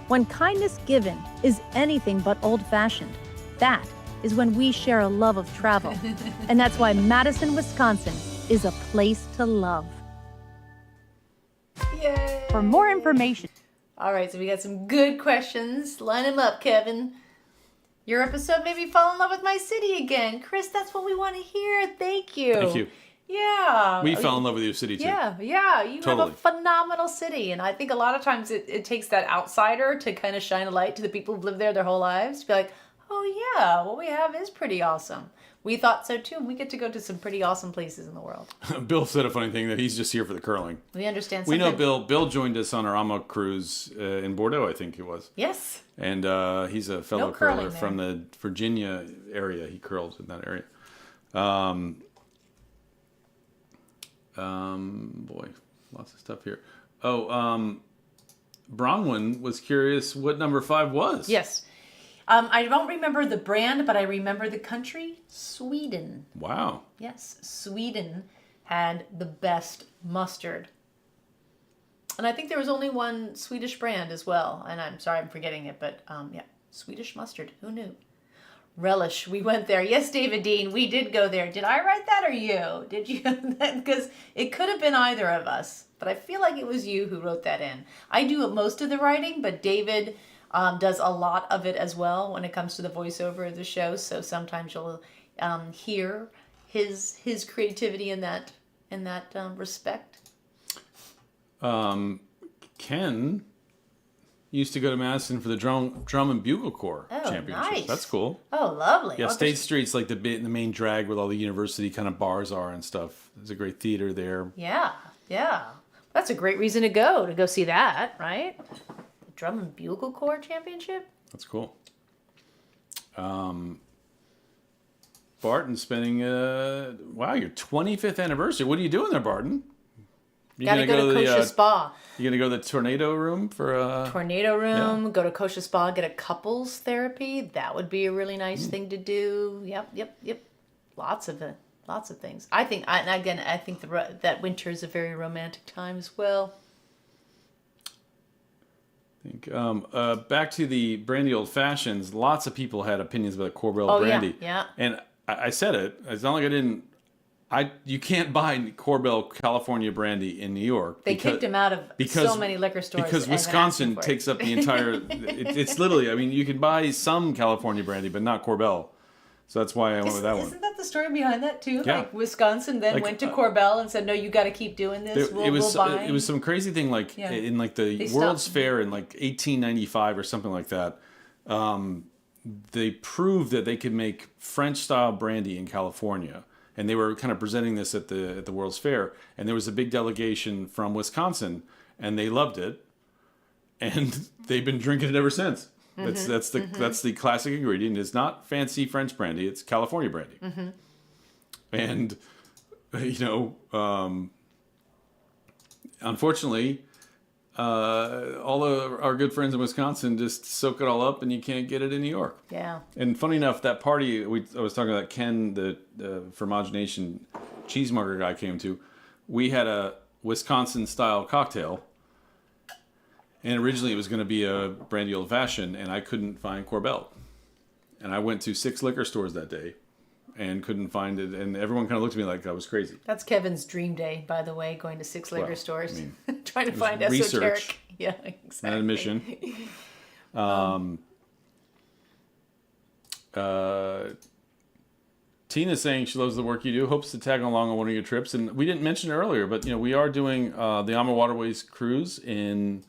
Speaker 8: when kindness given is anything but old-fashioned, that is when we share a love of travel. And that's why Madison, Wisconsin is a place to love.
Speaker 1: Yay.
Speaker 8: For more information,
Speaker 1: All right, so we got some good questions. Line them up, Kevin. Your episode made me fall in love with my city again. Chris, that's what we want to hear. Thank you.
Speaker 2: Thank you.
Speaker 1: Yeah.
Speaker 2: We fell in love with your city too.
Speaker 1: Yeah. You have
Speaker 2: Totally.
Speaker 1: a phenomenal city. And I think a lot of times it takes that outsider to kind of shine a light to the people who've lived there their whole lives. To be like, oh yeah, what we have is pretty awesome. We thought so too. And we get to go to some pretty awesome places in the world.
Speaker 2: Bill said a funny thing that he's just here for the curling.
Speaker 1: We understand
Speaker 2: We know
Speaker 1: something.
Speaker 2: Bill. Bill joined us on our AMA cruise in Bordeaux, I think it was.
Speaker 1: Yes.
Speaker 2: And he's a fellow
Speaker 1: No curling
Speaker 2: curler from the Virginia area. He curls in that area. Boy, lots of stuff here. Oh, Bronwyn was curious what number 5 was.
Speaker 1: Yes. I don't remember the brand, but I remember the country, Sweden.
Speaker 2: Wow.
Speaker 1: Yes, Sweden had the best mustard. And I think there was only one Swedish brand as well. And I'm sorry I'm forgetting it, but yeah, Swedish mustard. Who knew? Relish. We went there. Yes, David Dean, we did go there. Did I write that or you? Did you? Because it could have been either of us. But I feel like it was you who wrote that in. I do most of the writing, but David does a lot of it as well when it comes to the voiceover of the show. So sometimes you'll hear his creativity in that respect.
Speaker 2: Ken used to go to Madison for the drum and bugle corps championship.
Speaker 1: Nice.
Speaker 2: That's cool.
Speaker 1: Oh, lovely.
Speaker 2: Yeah,
Speaker 1: Oh,
Speaker 2: State Street's like the main drag with all the university kind of bars are and stuff. There's a great theater there.
Speaker 1: Yeah. That's a great reason to go see that, right? The Drum and Bugle Corps Championship.
Speaker 2: That's cool. Barton spending your 25th anniversary. What are you doing there, Barton? You
Speaker 1: Gotta go to Kosha Spa.
Speaker 2: You gonna go to the tornado room for
Speaker 1: Tornado room, go to Kosha Spa, get a couples therapy. That would be a really nice thing to do. Yep. Lots of things. I think that winter is a very romantic time as well.
Speaker 2: I think back to the Brandy Old-Fashions. Lots of people had opinions about Corbel brandy.
Speaker 1: Yeah.
Speaker 2: And I said it. It's not like I didn't. You can't buy Corbel California brandy in New York.
Speaker 1: They kicked him out of so many liquor stores.
Speaker 2: Because
Speaker 1: and
Speaker 2: Wisconsin
Speaker 1: for it.
Speaker 2: takes up the entire. It's literally. I mean, you can buy some California brandy, but not Corbel. So that's why I went with that one.
Speaker 1: Isn't that the story behind that too?
Speaker 2: Yeah.
Speaker 1: Like Wisconsin then went to Corbel and said, "No, you got to keep doing this. We'll buy."
Speaker 2: It was some crazy thing in like the World's Fair in like 1895 or something like that. They proved that they could make French style brandy in California. And they were kind of presenting this at the World's Fair, and there was a big delegation from Wisconsin, and they loved it, and they've been drinking it ever since. That's the classic ingredient. It's not fancy French brandy; it's California brandy. And unfortunately, all of our good friends in Wisconsin just soak it all up, and you can't get it in New York.
Speaker 1: Yeah.
Speaker 2: And funny enough, that party I was talking about, Ken, the Fromage Nation cheesemonger guy came to, we had a Wisconsin-style cocktail, and originally it was going to be a Brandy Old-Fashioned, and I couldn't find Corbel. And I went to 6 liquor stores that day, and couldn't find it, and everyone kind of looked at me like I was crazy.
Speaker 1: That's Kevin's dream day, by the way, going to 6 liquor
Speaker 2: Well,
Speaker 1: stores,
Speaker 2: I mean,
Speaker 1: trying to
Speaker 2: it was
Speaker 1: find
Speaker 2: research,
Speaker 1: esoteric. Yeah, exactly.
Speaker 2: Not admission. Tina's saying she loves the work you do, hopes to tag along on one of your trips. And we didn't mention it earlier, but we are doing the Ama Waterways cruise in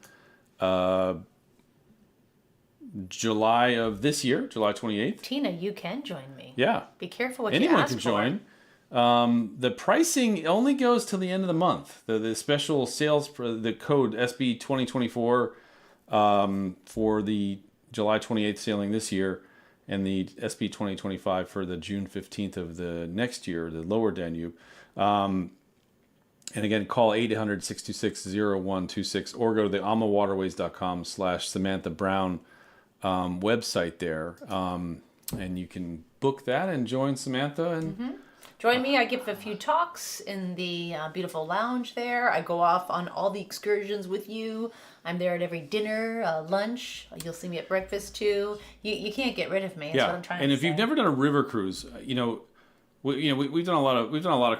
Speaker 2: July of this year, July 28th.
Speaker 1: Tina, you can join me.
Speaker 2: Yeah.
Speaker 1: Be careful what
Speaker 2: Anyone
Speaker 1: you ask
Speaker 2: can
Speaker 1: for.
Speaker 2: join. The pricing only goes till the end of the month. The special sales, the code SB 2024 for the July 28th sailing this year, and the SB 2025 for the June 15th of the next year, the lower Danube. And again, call 800-626-0126 or go to the amawaterways.com/Samantha Brown website there. And you can book that and join Samantha. And
Speaker 1: Join me. I give a few talks in the beautiful lounge there. I go off on all the excursions with you. I'm there at every dinner, lunch. You'll see me at breakfast too. You can't get rid of me. That's what I'm trying to say.
Speaker 2: And if you've never done a river cruise, we've done a lot of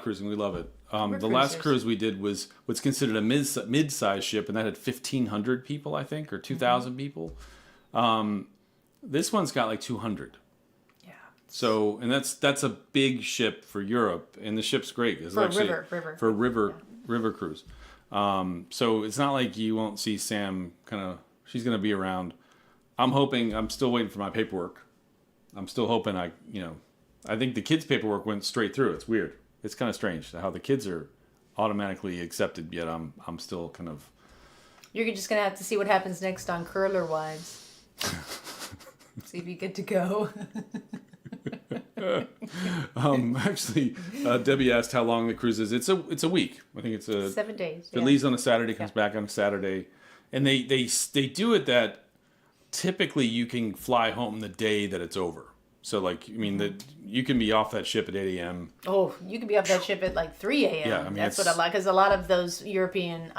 Speaker 2: cruising. We love it. The last cruise we did was what's considered a mid-sized ship, and that had 1,500 people, I think, or 2,000 people. This one's got like 200. Yeah. So, and that's a big ship for Europe, and the ship's great. It's actually for a river cruise. So it's not like you won't see Sam she's going to be around. I'm still waiting for my paperwork. I'm still hoping I think the kids' paperwork went straight through. It's weird. It's kind of strange how the kids are automatically accepted, yet I'm still kind of...
Speaker 1: You're just going to have to see what happens next on Curler Wives. See if you get to go.
Speaker 2: Actually, Debbie asked how long the cruise is. It's a week. I think it's
Speaker 1: 7 days.
Speaker 2: It leaves on a Saturday, comes back on a Saturday, and they do it that typically you can fly home the day that it's over. So you can be off that ship at 8 a.m.
Speaker 1: Oh, you can be off that ship at like 3 a.m.
Speaker 2: Yeah,
Speaker 1: that's what I like, because a lot of those European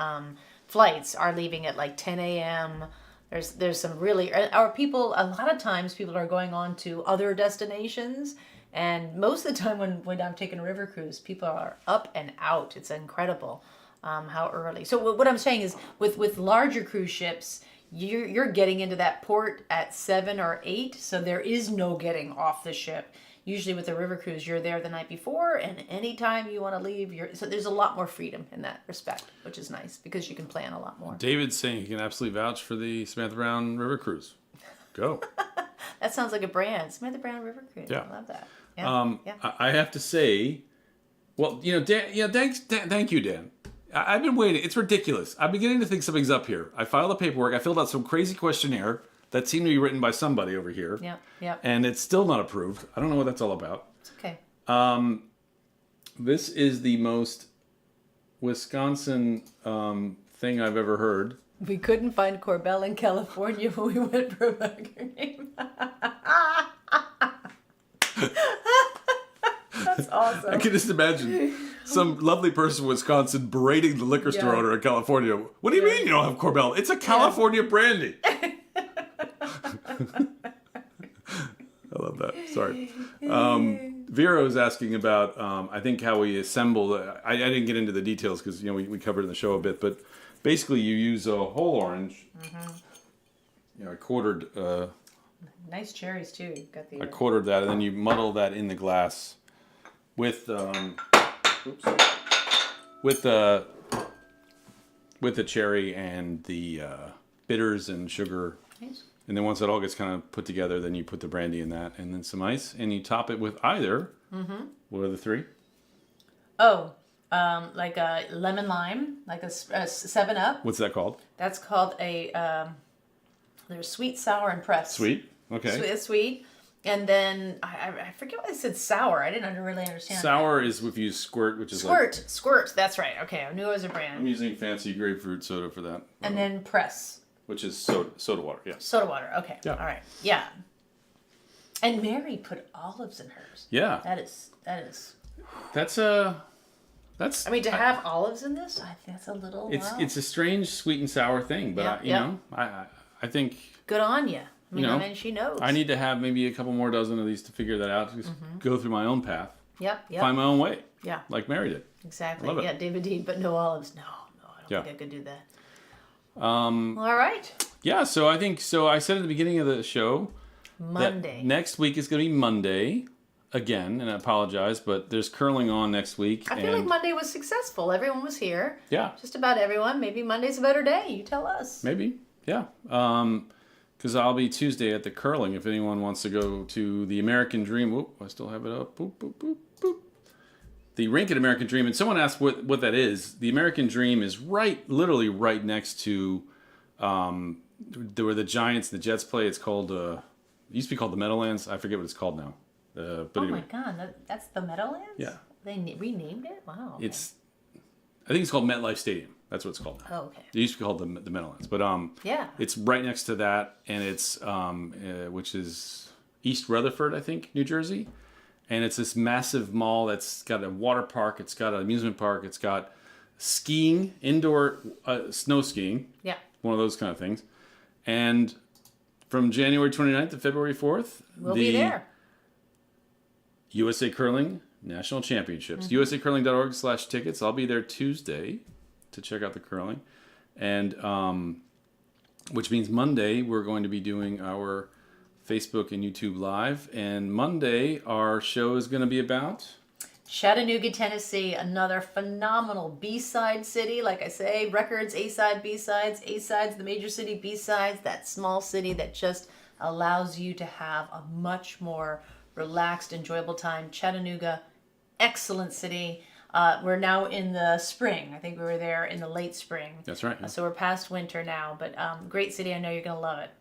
Speaker 1: flights are leaving at like 10 a.m. There's some really, a lot of times people are going on to other destinations, and most of the time when I'm taking a river cruise, people are up and out. It's incredible how early. So what I'm saying is with larger cruise ships, you're getting into that port at 7 or 8, so there is no getting off the ship. Usually with a river cruise, you're there the night before, and anytime you want to leave, so there's a lot more freedom in that respect, which is nice because you can plan a lot more.
Speaker 2: David's saying he can absolutely vouch for the Samantha Brown River Cruise. Go.
Speaker 1: That sounds like a brand, Samantha Brown River Cruise.
Speaker 2: Yeah.
Speaker 1: I love that. Yeah.
Speaker 2: I have to say, Dan, thank you, Dan. I've been waiting. It's ridiculous. I'm beginning to think something's up here. I filed the paperwork. I filled out some crazy questionnaire that seemed to be written by somebody over here.
Speaker 1: Yeah.
Speaker 2: And it's still not approved. I don't know what that's all about.
Speaker 1: It's okay.
Speaker 2: This is the most Wisconsin thing I've ever heard.
Speaker 1: We couldn't find Corbell in California when we went for a burger name. That's awesome.
Speaker 2: I can just imagine some lovely person in Wisconsin berating the liquor store owner in California. What do you mean you don't have Corbell? It's a California brandy. I love that. Sorry. Vera was asking about, I think, how we assemble. I didn't get into the details because we covered in the show a bit, but basically you use a whole orange. I quartered.
Speaker 1: Nice cherries too. You've got the.
Speaker 2: I quartered that, and then you muddle that in the glass with the cherry and the bitters and sugar. Nice. And then once it all gets kind of put together, then you put the brandy in that, and then some ice, and you top it with either. What are the three?
Speaker 1: Oh, like a lemon lime, like a 7-Up.
Speaker 2: What's that called?
Speaker 1: That's called a. There's sweet, sour, and pressed.
Speaker 2: Sweet. Okay.
Speaker 1: Sweet. And then I forget why I said sour. I didn't really understand.
Speaker 2: Sour is if you squirt, which is
Speaker 1: Squirt. That's right. Okay, I knew it was a brand.
Speaker 2: I'm using fancy grapefruit soda for that.
Speaker 1: And then press.
Speaker 2: Which is soda water. Yeah.
Speaker 1: Soda water. Okay.
Speaker 2: Yeah.
Speaker 1: All right. Yeah. And Mary put olives in hers.
Speaker 2: Yeah.
Speaker 1: That is.
Speaker 2: That's.
Speaker 1: I mean, to have olives in this, I think that's a little.
Speaker 2: It's a strange sweet and sour thing, but I think.
Speaker 1: Good on you. And she knows.
Speaker 2: I need to have maybe a couple more dozen of these to figure that out. Just go through my own path.
Speaker 1: Yep.
Speaker 2: Find my own way.
Speaker 1: Yeah.
Speaker 2: Like Mary did.
Speaker 1: Exactly.
Speaker 2: Love it.
Speaker 1: Yeah, David Dean, but no olives. No, I don't think I could do that. All right.
Speaker 2: Yeah, so I think, I said at the beginning of the show
Speaker 1: Monday.
Speaker 2: that next week is going to be Monday again, and I apologize, but there's curling on next week.
Speaker 1: I feel like Monday was successful. Everyone was here.
Speaker 2: Yeah.
Speaker 1: Just about everyone. Maybe Monday's a better day. You tell us.
Speaker 2: Maybe. Yeah. Because I'll be Tuesday at the curling if anyone wants to go to the American Dream. Whoop, I still have it up. Boop, boop, boop, boop. The rink at American Dream. And someone asked what that is. The American Dream is literally right next to where the Giants and the Jets play. It's called, it used to be called the Meadowlands. I forget what it's called now. But anyway.
Speaker 1: My God, that's the Meadowlands?
Speaker 2: Yeah.
Speaker 1: They renamed it? Wow. Okay.
Speaker 2: I think it's called MetLife Stadium. That's what it's called now.
Speaker 1: Oh, okay.
Speaker 2: It used to be called the Meadowlands. But it's right next to that, and it's which is East Rutherford, I think, New Jersey. And it's this massive mall that's got a water park, it's got an amusement park, it's got skiing, indoor snow skiing.
Speaker 1: Yeah.
Speaker 2: One of those kind of things. And from January 29th to February 4th,
Speaker 1: we'll be there.
Speaker 2: USA Curling National Championships. USAcurling.org/tickets. I'll be there Tuesday to check out the curling. And which means Monday we're going to be doing our Facebook and YouTube Live. And Monday our show is going to be about
Speaker 1: Chattanooga, Tennessee, another phenomenal B-side city. Like I say, records, A-side, B-sides, A-sides, the major city, B-sides, that small city that just allows you to have a much more relaxed, enjoyable time. Chattanooga, excellent city. We're now in the spring. I think we were there in the late spring.
Speaker 2: That's right. Yeah.
Speaker 1: So we're past winter now, but great city. I know you're going to love it.